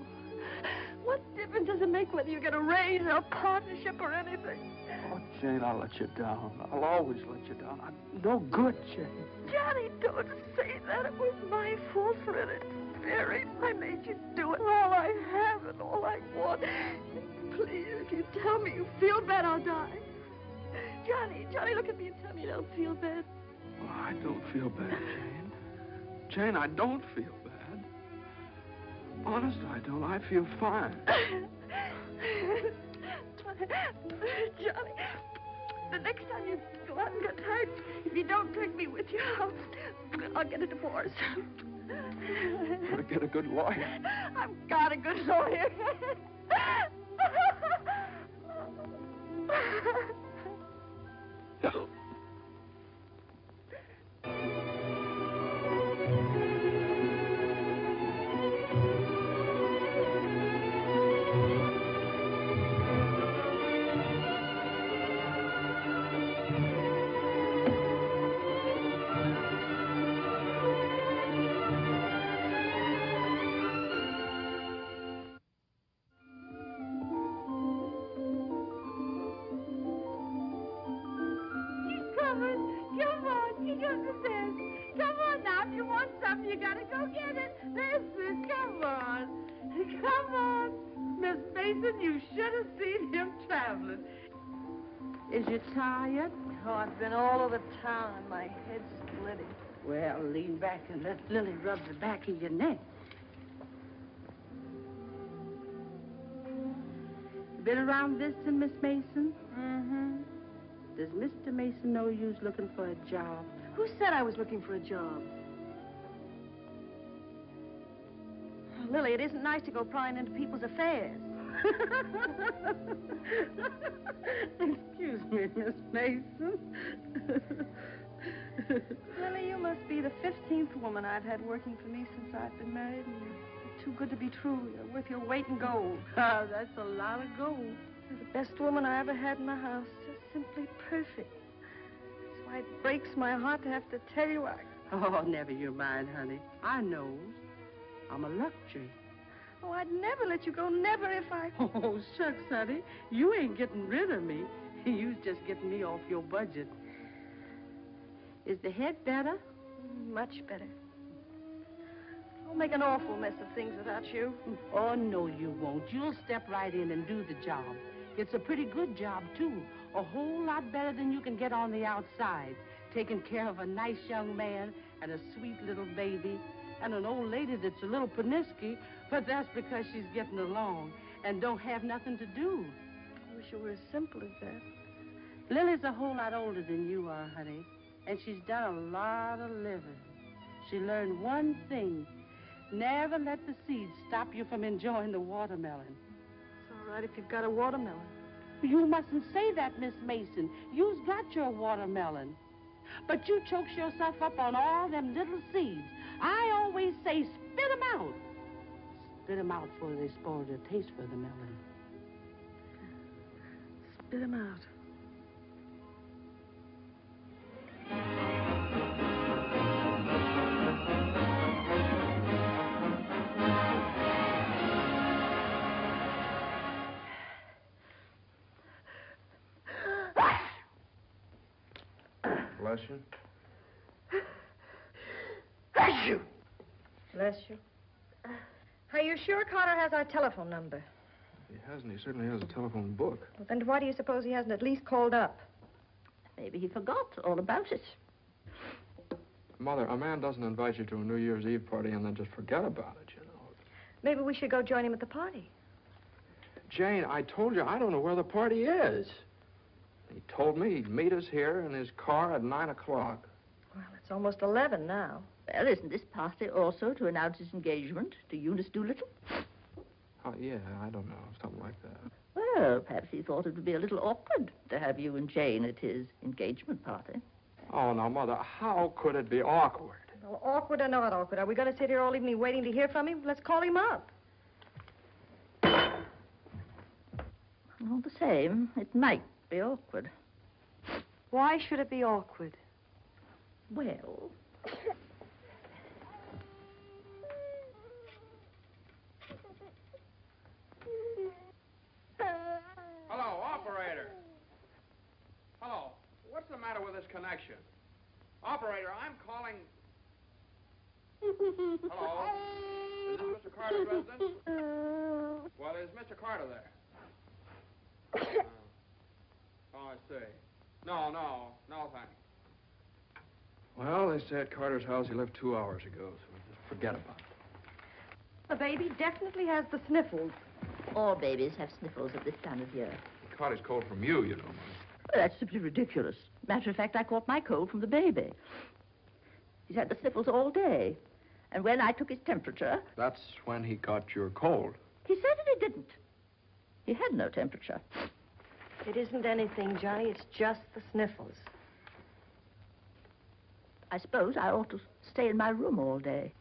What difference does it make whether you get a raise or a partnership or anything? Oh, Jane, I'll let you down. I'll always let you down. I'm no good, Jane. Johnny, don't say that. It was my fault for interfering. I made you do it. All I have and all I want. Please, if you tell me you feel bad, I'll die. Johnny, look at me and tell me you don't feel bad. Oh, I don't feel bad, Jane. Jane, I don't feel bad. Honest, I don't. I feel fine. Johnny, the next time you go out and get hurt, if you don't take me with you, I'll get a divorce. Gotta get a good lawyer. I've got a good lawyer. Come on, you got the best. Come on now, if you want something, you gotta go get it. Listen, come on. Come on. Miss Mason, you should have seen him traveling. Is you tired? Oh, I've been all over town and my head's splitting. Well, lean back and let Lily rub the back of your neck. Been around visiting, Miss Mason? Mm-hmm. Does Mr. Mason know you's looking for a job? Who said I was looking for a job? Lily, it isn't nice to go prying into people's affairs. Excuse me, Miss Mason. Lily, you must be the 15th woman I've had working for me since I've been married, and you're too good to be true. You're worth your weight in gold. Ah, that's a lot of gold. You're the best woman I ever had in the house. Just simply perfect. That's why it breaks my heart to have to tell you Oh, never you mind, honey. I knows. I'm a luxury. Oh, I'd never let you go, never if I... Oh, shucks, honey. You ain't getting rid of me. You's just getting me off your budget. Is the head better? Much better. I'll make an awful mess of things without you. Oh, no, you won't. You'll step right in and do the job. It's a pretty good job, too. A whole lot better than you can get on the outside. Taking care of a nice young man and a sweet little baby and an old lady that's a little pernisky, but that's because she's getting along and don't have nothing to do. I wish it were as simple as that. Lily's a whole lot older than you are, honey, and she's done a lot of living. She learned one thing. Never let the seeds stop you from enjoying the watermelon. It's all right if you've got a watermelon. You mustn't say that, Miss Mason. You's got your watermelon. But you chokes yourself up on all them little seeds. I always say spit 'em out. Spit 'em out before they spoil the taste for the melon. Spit 'em out. Bless you. Bless you. Bless you. Are you sure Carter has our telephone number? He hasn't. He certainly has a telephone book. Well, then why do you suppose he hasn't at least called up? Maybe he forgot all about it. Mother, a man doesn't invite you to a New Year's Eve party and then just forget about it, you know. Maybe we should go join him at the party. Jane, I told you I don't know where the party is. He told me he'd meet us here in his car at 9 o'clock. Well, it's almost 11 now. Well, isn't this party also to announce his engagement to Eunice Doolittle? Oh, yeah, I don't know, something like that. Well, perhaps he thought it would be a little awkward to have you and Jane at his engagement party. Oh, now, Mother, how could it be awkward? Well, awkward or not awkward, are we going to sit here all evening waiting to hear from him? Let's call him up. All the same, it might be awkward. Why should it be awkward? Well... Hello, operator. Hello. What's the matter with this connection? Operator, I'm calling... Hello? Is this Mr. Carter's residence? Well, is Mr. Carter there? Oh, I see. No, thanks. Well, they say at Carter's house he left 2 hours ago, so just forget about it. The baby definitely has the sniffles. All babies have sniffles at this time of year. He caught his cold from you, you know, Mother. Well, that's simply ridiculous. Matter of fact, I caught my cold from the baby. He's had the sniffles all day. And when I took his temperature... That's when he got your cold. He certainly didn't. He had no temperature. It isn't anything, Johnny. It's just the sniffles. I suppose I ought to stay in my room all day.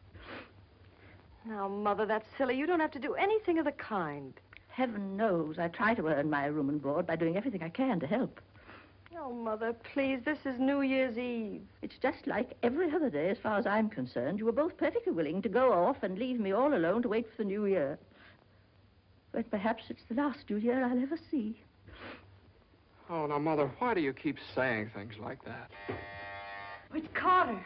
Now, Mother, that's silly. You don't have to do anything of the kind. Heaven knows I try to earn my room and board by doing everything I can to help. Oh, Mother, please. This is New Year's Eve. It's just like every other day as far as I'm concerned. You were both perfectly willing to go off and leave me all alone to wait for the New Year. But perhaps it's the last New Year I'll ever see. Oh, now, Mother, why do you keep saying things like that? It's Carter.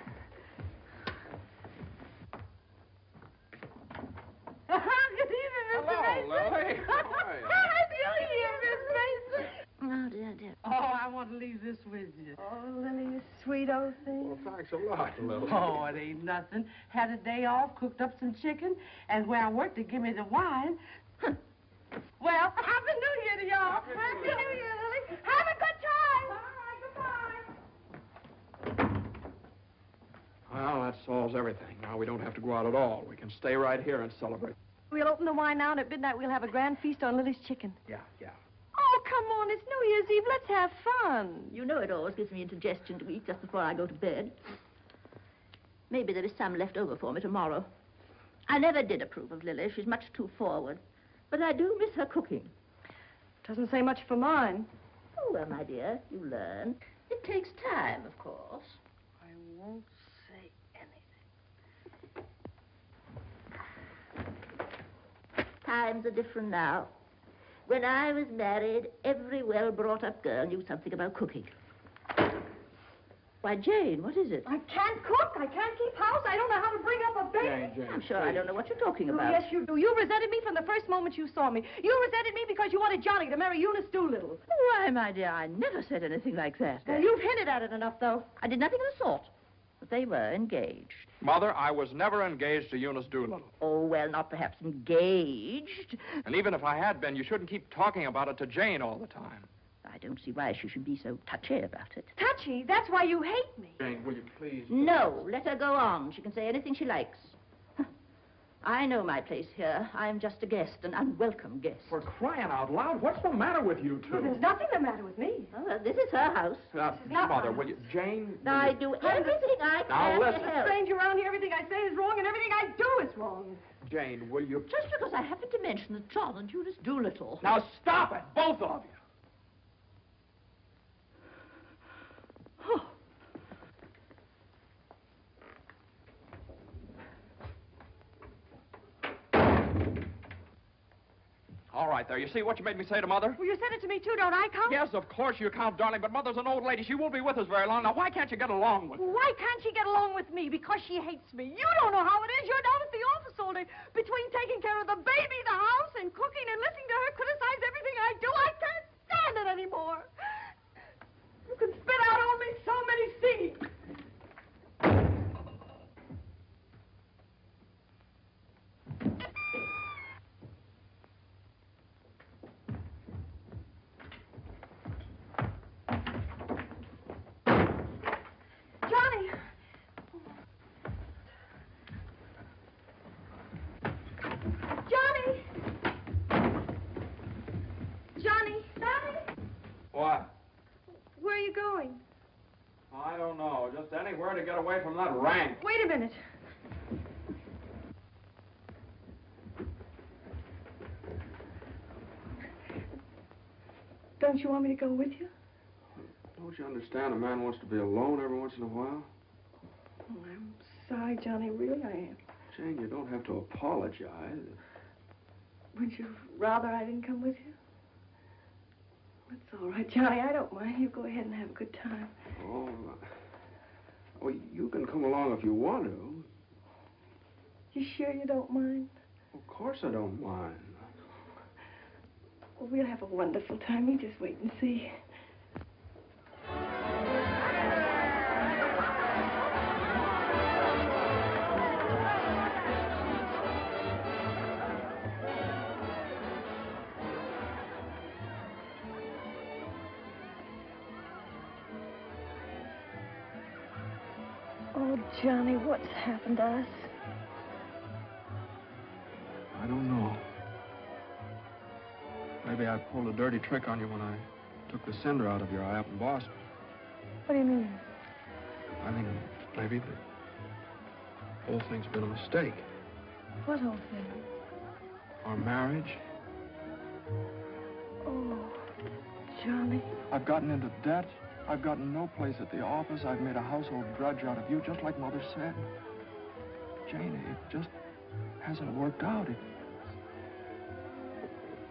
Good evening, Mr. Mason. Lily. Happy New Year, Miss Mason. Oh, dear. Oh, I want to leave this with you. Oh, Lily, you sweet old thing. Well, thanks a lot, Lily. Oh, it ain't nothing. Had a day off, cooked up some chicken, and where I worked, they give me the wine. Well, Happy New Year to y'all. Happy New Year. Lily. Have a good time. All right, goodbye. Well, that solves everything. Now we don't have to go out at all. We can stay right here and celebrate. We'll open the wine now, and at midnight we'll have a grand feast on Lily's chicken. Yeah. Oh, come on. It's New Year's Eve. Let's have fun. You know it always gives me indigestion to eat just before I go to bed. Maybe there is some left over for me tomorrow. I never did approve of Lily. She's much too forward. But I do miss her cooking. Doesn't say much for mine. Oh, well, my dear, you learn. It takes time, of course. I won't say anything. Times are different now. When I was married, every well-brought-up girl knew something about cooking. Why, Jane, what is it? I can't cook. I can't keep house. I don't know how to bring up a baby. Jane, I'm sure I don't know what you're talking Oh, about. yes, you do. You resented me from the first moment you saw me. You resented me because you wanted Johnny to marry Eunice Doolittle. Why, my dear, I never said anything like that. Well, you've hinted at it enough, though. I did nothing of the sort. But they were engaged. Mother, I was never engaged to Eunice Doolittle. Oh, well, not perhaps engaged. And even if I had been, you shouldn't keep talking about it to Jane all the time. I don't see why she should be so touchy about it. Touchy? That's why you hate me. Jane, will you please? No, let her go on. She can say anything she likes. I know my place here. I'm just a guest, an unwelcome guest. For crying out loud, what's the matter with you two? Well, there's nothing the matter with me. Oh, well, this is her house. This is not Mother, my will you? Jane. will I you- do everything I Now, can to listen. help. Strange around here, everything I say is wrong, and everything I do is wrong. Jane, will you? Just because I happened to mention that John and Eunice Doolittle. Now stop it, both of you. Oh. All right, there. You see what you made me say to Mother? Well, you said it to me, too. Don't I count? Yes, of course you count, darling, but Mother's an old lady. She won't be with us very long. Now, why can't you get along with her? Why can't she get along with me? Because she hates me. You don't know how it is. You're down at the office all day. Between taking care of the baby, the house, and cooking, and listening to her criticize everything I do, I can't stand it anymore. You can spit out only so many seeds. Johnny! Johnny! Johnny! Johnny! What? Where are you going? I don't know. Just anywhere to get away from that rank. Wait a minute. Don't you want me to go with you? Don't you understand? A man wants to be alone every once in a while. Oh, I'm sorry, Johnny. Really, I am. Jane, you don't have to apologize. Would you rather I didn't come with you? That's all right, Johnny. I don't mind. You go ahead and have a good time. Oh, well, you can come along if you want to. You sure you don't mind? Of course I don't mind. Well, we'll have a wonderful time. You just wait and see. Oh, Johnny, what's happened to us? I don't know. Maybe I pulled a dirty trick on you when I took the cinder out of your eye up in Boston. What do you mean? I mean, maybe the whole thing's been a mistake. What whole thing? Our marriage. Oh, Johnny. I've gotten into debt. I've gotten no place at the office. I've made a household drudge out of you, just like Mother said. Jane, it just hasn't worked out. It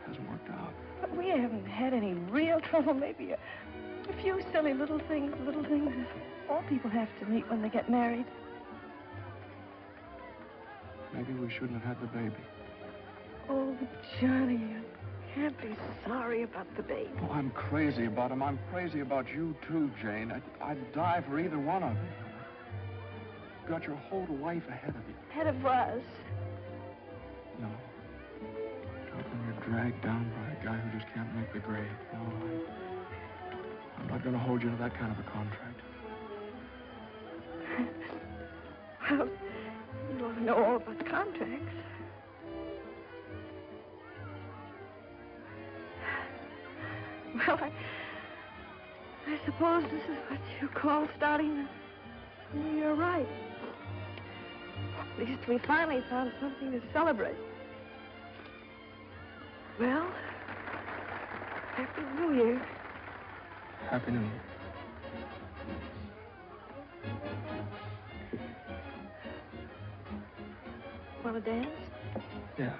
hasn't worked out. But we haven't had any real trouble. Maybe a few silly little things all people have to meet when they get married. Maybe we shouldn't have had the baby. Oh, Johnny, you can't be sorry about the baby. Oh, I'm crazy about him. I'm crazy about you, too, Jane. I'd die for either one of you. You've got your whole life ahead of you. Ahead of us. No. Not when you're dragged down by a guy who just can't make the grade. No, I'm not going to hold you to that kind of a contract. Well, you don't know all about contracts. I suppose this is what you call starting the new year right. At least we finally found something to celebrate. Well, Happy New Year. Happy New Year. Want to dance? Yeah.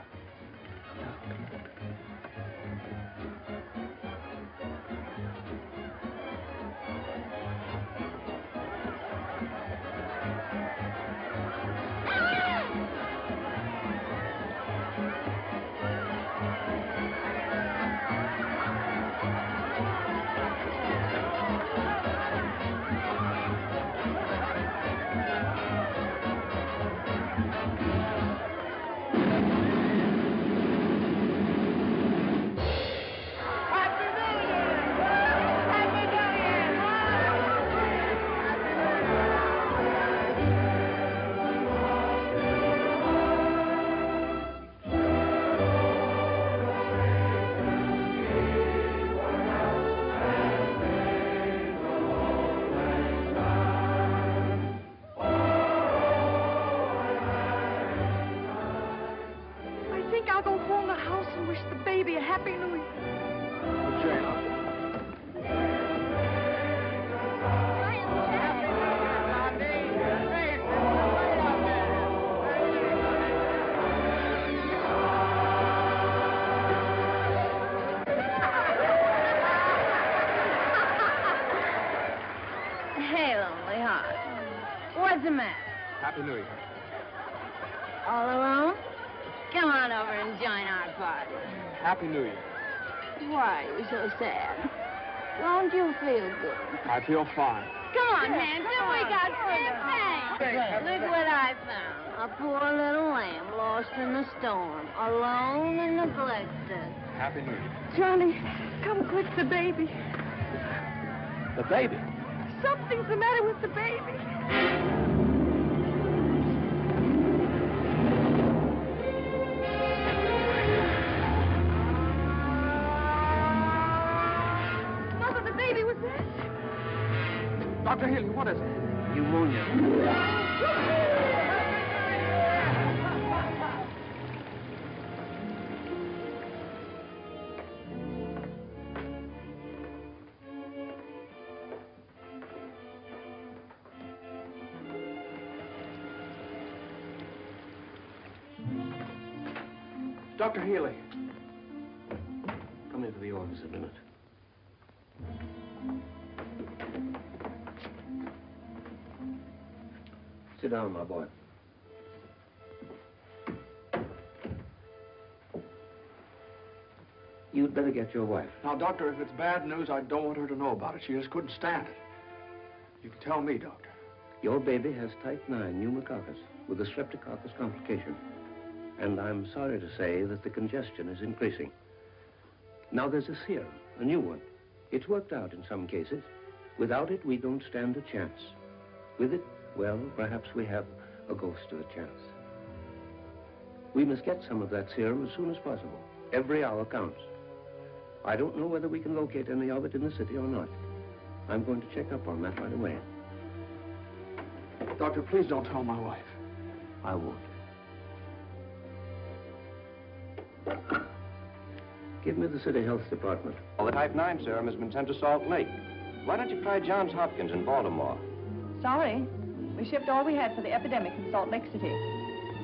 I think I'll go home to the house and wish the baby a Happy New Year. Hey, lonely heart. What's the matter? Happy New Year. All alone? Come on over and join our party. Happy New Year. Why are you so sad? Don't you feel good? I feel fine. Come on, Hansel, we got champagne. Look what I found. A poor little lamb lost in the storm, alone and neglected. Happy New Year. Johnny, come quick, the baby. The baby? Something's the matter with the baby. Mother, the baby was this. Dr. Healy, what is it? Pneumonia. Dr. Healy. Come into the office a minute. Sit down, my boy. You'd better get your wife. Now, Doctor, if it's bad news, I don't want her to know about it. She just couldn't stand it. You can tell me, Doctor. Your baby has type 9 pneumococcus with a streptococcus complication. And I'm sorry to say that the congestion is increasing. Now, there's a serum, a new one. It's worked out in some cases. Without it, we don't stand a chance. With it, well, perhaps we have a ghost of a chance. We must get some of that serum as soon as possible. Every hour counts. I don't know whether we can locate any of it in the city or not. I'm going to check up on that right away. Doctor, please don't tell my wife. I won't. Give me the city health department. Well, the type 9 serum has been sent to Salt Lake. Why don't you try Johns Hopkins in Baltimore? Sorry. We shipped all we had for the epidemic in Salt Lake City.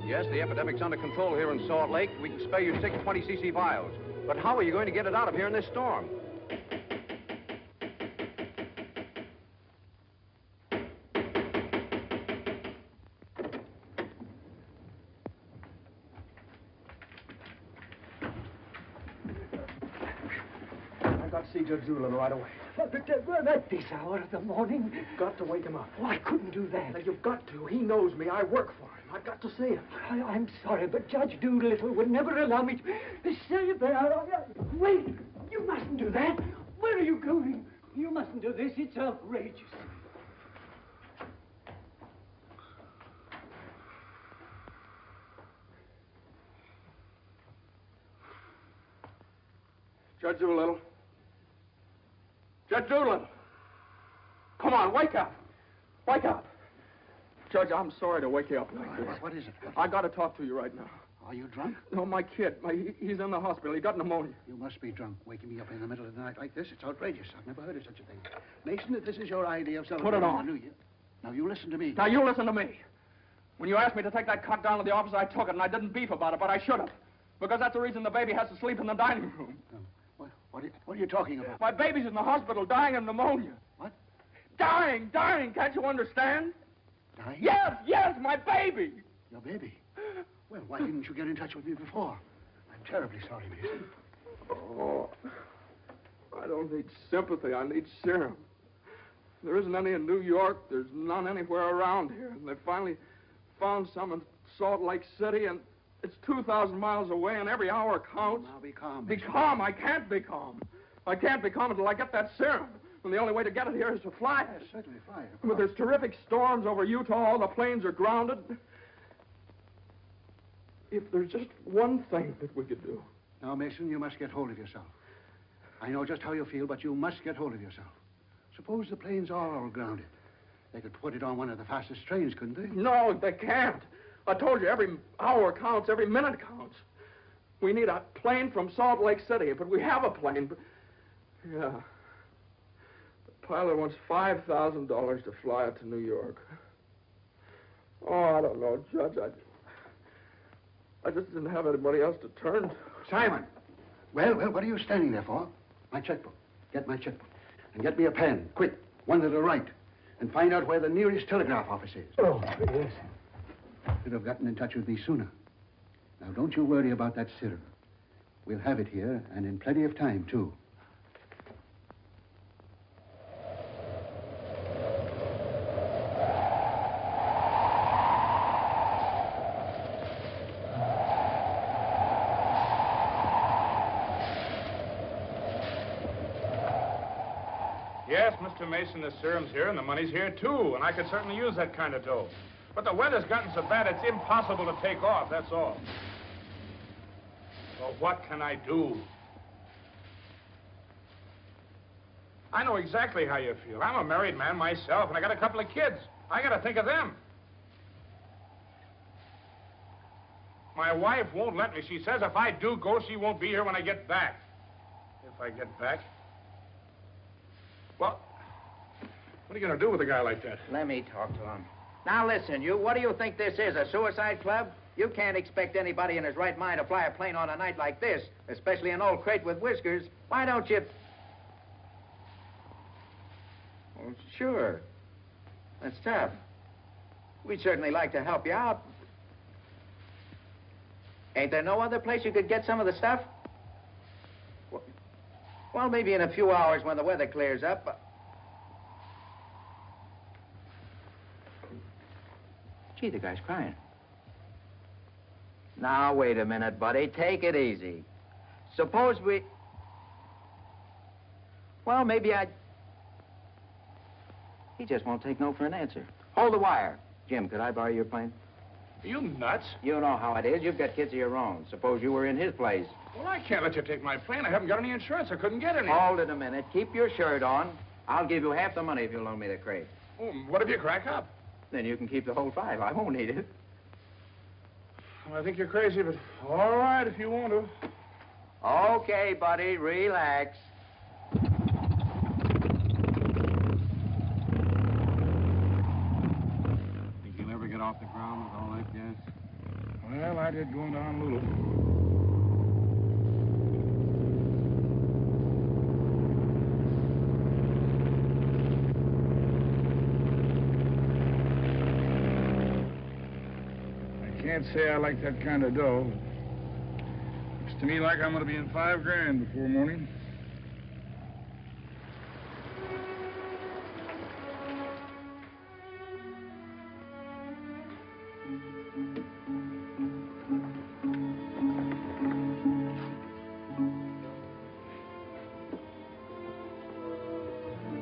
Yes, the epidemic's under control here in Salt Lake. We can spare you 6 20cc vials. But how are you going to get it out of here in this storm? I've got to see Judge Doolittle right away. But at this hour of the morning? You've got to wake him up. Oh, I couldn't do that. Now, you've got to. He knows me. I work for him. I've got to see him. I'm sorry, but Judge Doolittle would never allow me to stay there. Wait! You mustn't do that. Where are you going? You mustn't do this. It's outrageous. Judge Doolittle. Judge Doolittle. Come on, wake up. Wake up. Judge, I'm sorry to wake you up like this. What is it? I got to talk to you right now. Are you drunk? No, my kid. He's in the hospital. He got pneumonia. You must be drunk, waking me up in the middle of the night like this. It's outrageous. I've never heard of such a thing. Mason, if this is your idea of celebrating Put it on. the New Year... Now, you listen to me. Now, you listen to me. When you asked me to take that cut down to the office, I took it, and I didn't beef about it, but I should have. Because that's the reason the baby has to sleep in the dining room. What are you talking about? My baby's in the hospital dying of pneumonia. What? Dying. Can't you understand? Dying? Yes, my baby. Your baby? Well, why didn't you get in touch with me before? I'm terribly sorry, Mason. Oh, I don't need sympathy. I need serum. There isn't any in New York. There's none anywhere around here. And they finally found some in Salt Lake City, and it's 2,000 miles away, and every hour counts. Now, be calm. Be calm. I can't be calm. I can't be calm until I get that serum. And the only way to get it here is to fly it. Certainly fly it. But there's terrific storms over Utah. All the planes are grounded. If there's just one thing that we could do. Now, Mason, you must get hold of yourself. I know just how you feel, but you must get hold of yourself. Suppose the planes are all grounded. They could put it on one of the fastest trains, couldn't they? No, they can't. I told you, every hour counts, every minute counts. We need a plane from Salt Lake City, but we have a plane. But... yeah. The pilot wants $5,000 to fly it to New York. Oh, I don't know, Judge. I just didn't have anybody else to turn to. Simon! Well, what are you standing there for? My checkbook. Get my checkbook. And get me a pen, quick, one that'll write. And find out where the nearest telegraph office is. Oh, yes. Should have gotten in touch with me sooner. Now, don't you worry about that serum. We'll have it here, and in plenty of time, too. Yes, Mr. Mason, the serum's here, and the money's here, too, and I could certainly use that kind of dough. But the weather's gotten so bad, it's impossible to take off, that's all. Well, what can I do? I know exactly how you feel. I'm a married man myself, and I got a couple of kids. I got to think of them. My wife won't let me. She says if I do go, she won't be here when I get back. If I get back? Well, what are you going to do with a guy like that? Let me talk to him. Now, listen, you, what do you think this is, a suicide club? You can't expect anybody in his right mind to fly a plane on a night like this, especially an old crate with whiskers. Why don't you... Well, sure. That's tough. We'd certainly like to help you out. Ain't there no other place you could get some of the stuff? Well, maybe in a few hours when the weather clears up. Gee, the guy's crying. Now, wait a minute, buddy. Take it easy. Suppose we... Well, maybe He just won't take no for an answer. Hold the wire. Jim, could I borrow your plane? Are you nuts? You know how it is. You've got kids of your own. Suppose you were in his place. Well, I can't let you take my plane. I haven't got any insurance. I couldn't get any. Hold it a minute. Keep your shirt on. I'll give you half the money if you'll loan me the crate. Oh, what if you crack up? Then you can keep the whole $5. I won't need it. Well, I think you're crazy, but all right if you want to. Okay, buddy. Relax. Think you'll ever get off the ground with all that gas? Well, I did going to Honolulu. Can't say I like that kind of dough. Looks to me like I'm going to be in $5 grand before morning.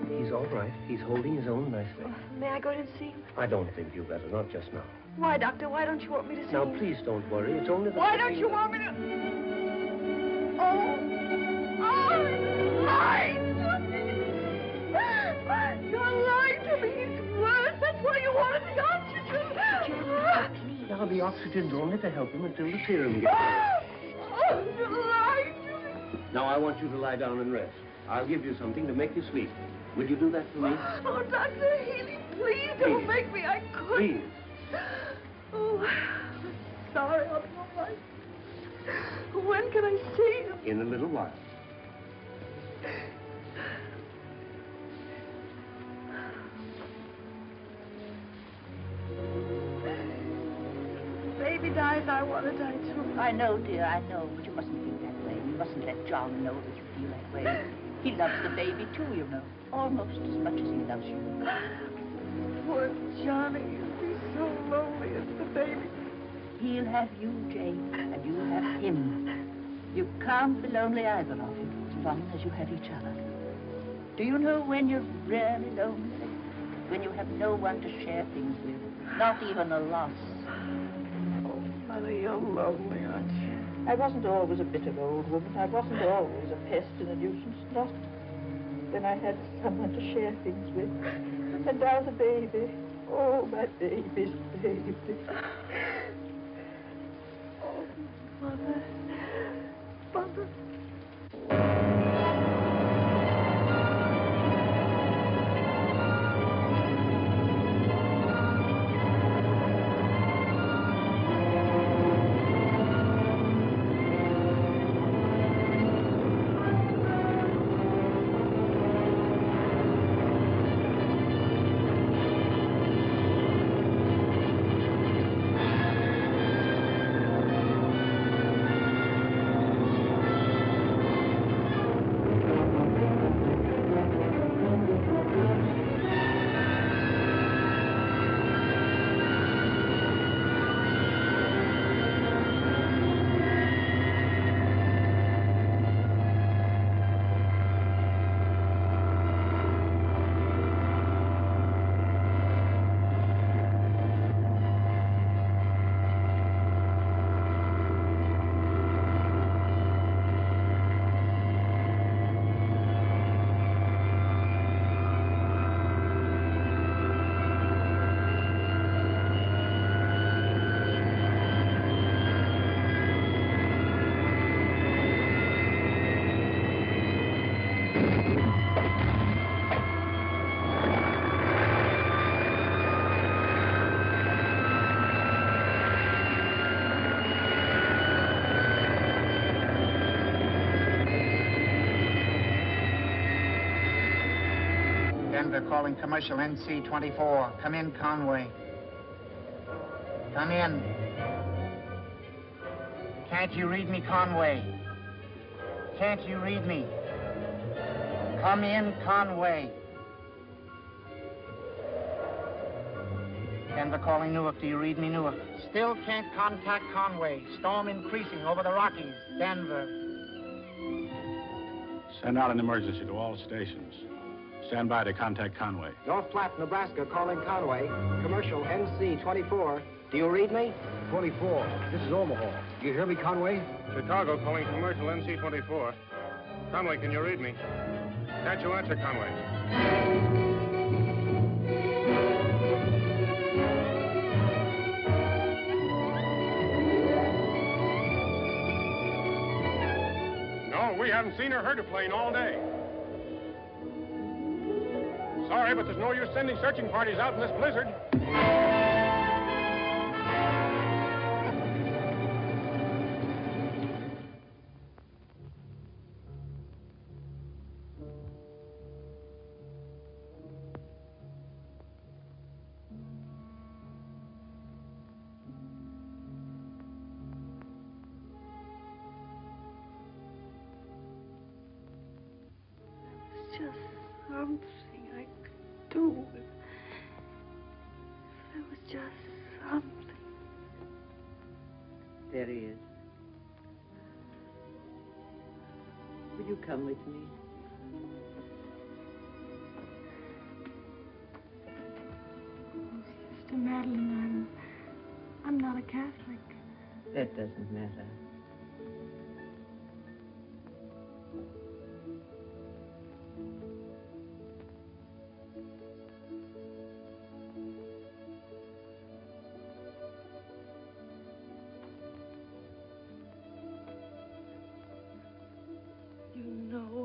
He's all right. He's holding his own nicely. May I go in and see him? I don't think you better, not just now. Why, Doctor? Why don't you want me to see Now, him? please don't worry. It's only the... Why don't you want me to... Oh! Oh! Mine! now the oxygen's only to help him until the serum gets there. Oh, July! Now I want you to lie down and rest. I'll give you something to make you sleep. Will you do that for me? Oh, Dr. Healy, please don't make me. I couldn't. Please. Oh, I'm sorry. I'll be all right. When can I see him? In a little while. Baby dies, I want to die too. I know, dear, I know, but you mustn't think that way. You mustn't let John know that you feel that way. He loves the baby, too, you know. Almost as much as he loves you. Poor Johnny, he'll be so lonely as the baby. He'll have you, Jane, and you'll have him. You can't be lonely, either of you, as long as you have each other. Do you know when you're really lonely? When you have no one to share things with, not even a loss. Oh, Mother, you're lonely, aren't you? I wasn't always a bitter old woman. I wasn't always a pest and a nuisance. Not when I had someone to share things with. And now the baby. Oh, my baby's baby. Oh, Mother. Mother. Denver calling commercial NC-24. Come in, Conway. Come in. Can't you read me, Conway? Can't you read me? Come in, Conway. Denver calling Newark. Do you read me, Newark? Still can't contact Conway. Storm increasing over the Rockies. Denver. Send out an emergency to all stations. Stand by to contact Conway. North Platte, Nebraska, calling Conway. Commercial NC-24. Do you read me? 24. This is Omaha. Do you hear me, Conway? Chicago calling commercial NC-24. Conway, can you read me? Can't you answer, Conway? No, we haven't seen or heard a plane all day. Sorry, but there's no use sending searching parties out in this blizzard. Just something I could do. If there was just something. There he is. Will you come with me? Sister Madeline, I'm not a Catholic. That doesn't matter.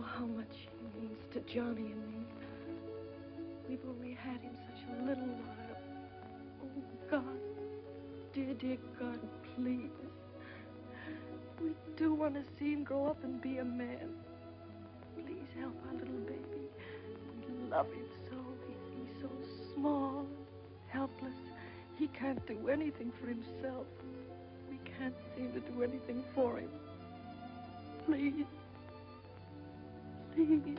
how much he means to Johnny and me. We've only had him such a little while. Oh, God. Dear, dear God, please. We do want to see him grow up and be a man. Please help our little baby. We love him so. He's so small and helpless. He can't do anything for himself. We can't seem to do anything for him. Please. Please.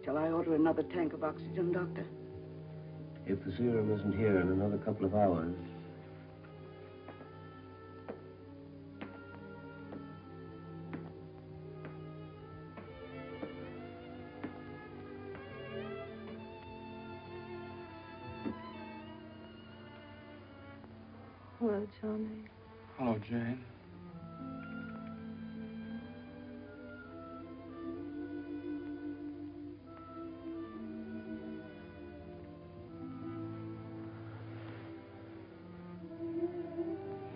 Shall I order another tank of oxygen, Doctor? If the serum isn't here in another couple of hours. Hello, Johnny. Hello, Jane.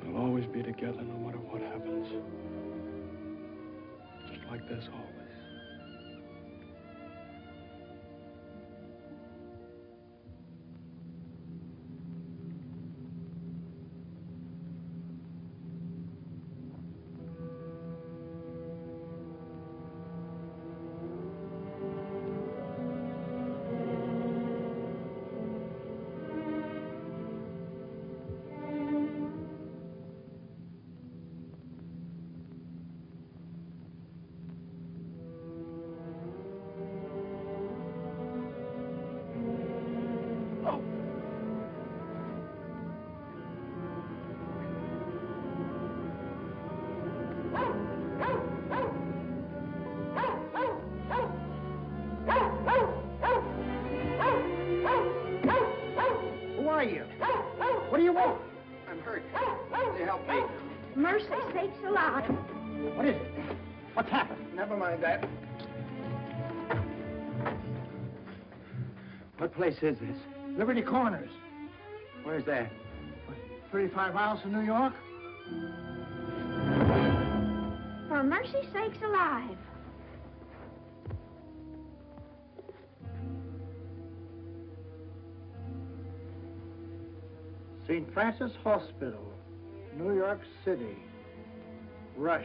We'll always be together no matter what happens. Just like this always. Who are you? What do you want? I'm hurt. Will you help me? Mercy sakes alive. What is it? What's happened? Never mind that. What place is this? Liberty Corners. Where's that? 35 miles from New York? For mercy sakes alive. St. Francis Hospital, New York City. Rush.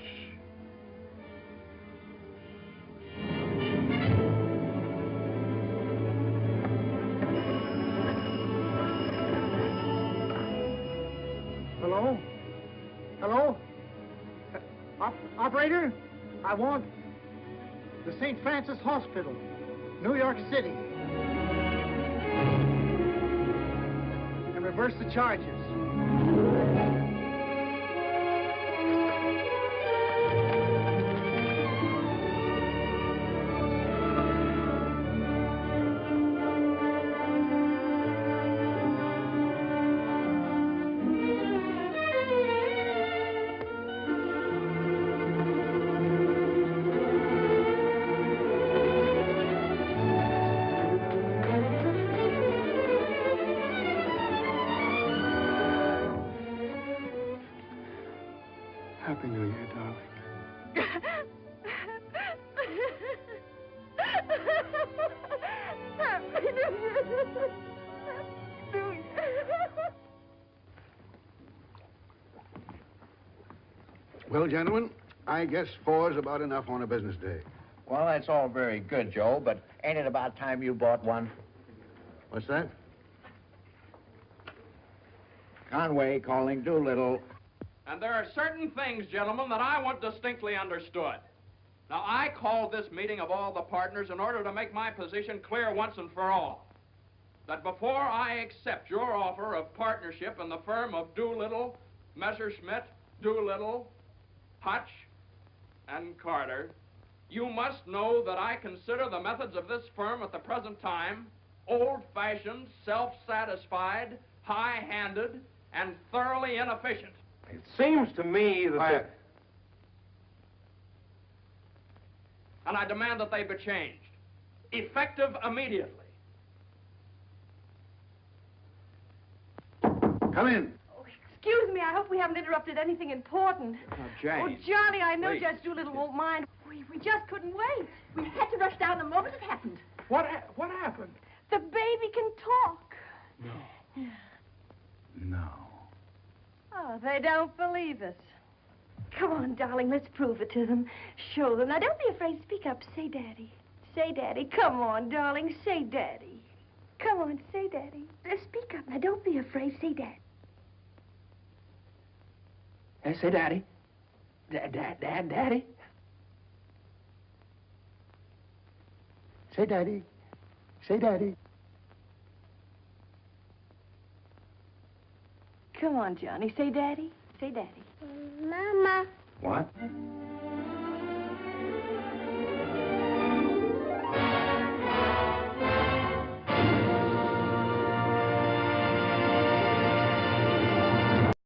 Hello? Hello? Operator? I want the St. Francis Hospital, New York City. And reverse the charges. Happy New Year, darling. Happy New Year. New Year. Well, gentlemen, I guess 4's about enough on a business day. Well, that's all very good, Joe, but ain't it about time you bought one? What's that? Conway calling Doolittle. And there are certain things, gentlemen, that I want distinctly understood. Now, I called this meeting of all the partners in order to make my position clear once and for all. That before I accept your offer of partnership in the firm of Doolittle, Messerschmitt, Doolittle, Hutch, and Carter, you must know that I consider the methods of this firm at the present time old-fashioned, self-satisfied, high-handed, and thoroughly inefficient. It seems to me that... And I demand that they be changed, effective immediately. Come in. Excuse me, I hope we haven't interrupted anything important. Jane. Oh, Johnny, I know Please. Judge Doolittle won't mind. We just couldn't wait. We had to rush down the moment it happened. What happened? The baby can talk. No. Oh, they don't believe us. Come on, darling, let's prove it to them. Show them. Now, don't be afraid. Speak up. Say Daddy. Say Daddy. Come on, darling. Say Daddy. Come on, say Daddy. Speak up. Now, don't be afraid. Say Daddy. Say Daddy. Daddy. Say Daddy. Say Daddy. Come on, Johnny. Say Daddy. Say Daddy. Mama. What?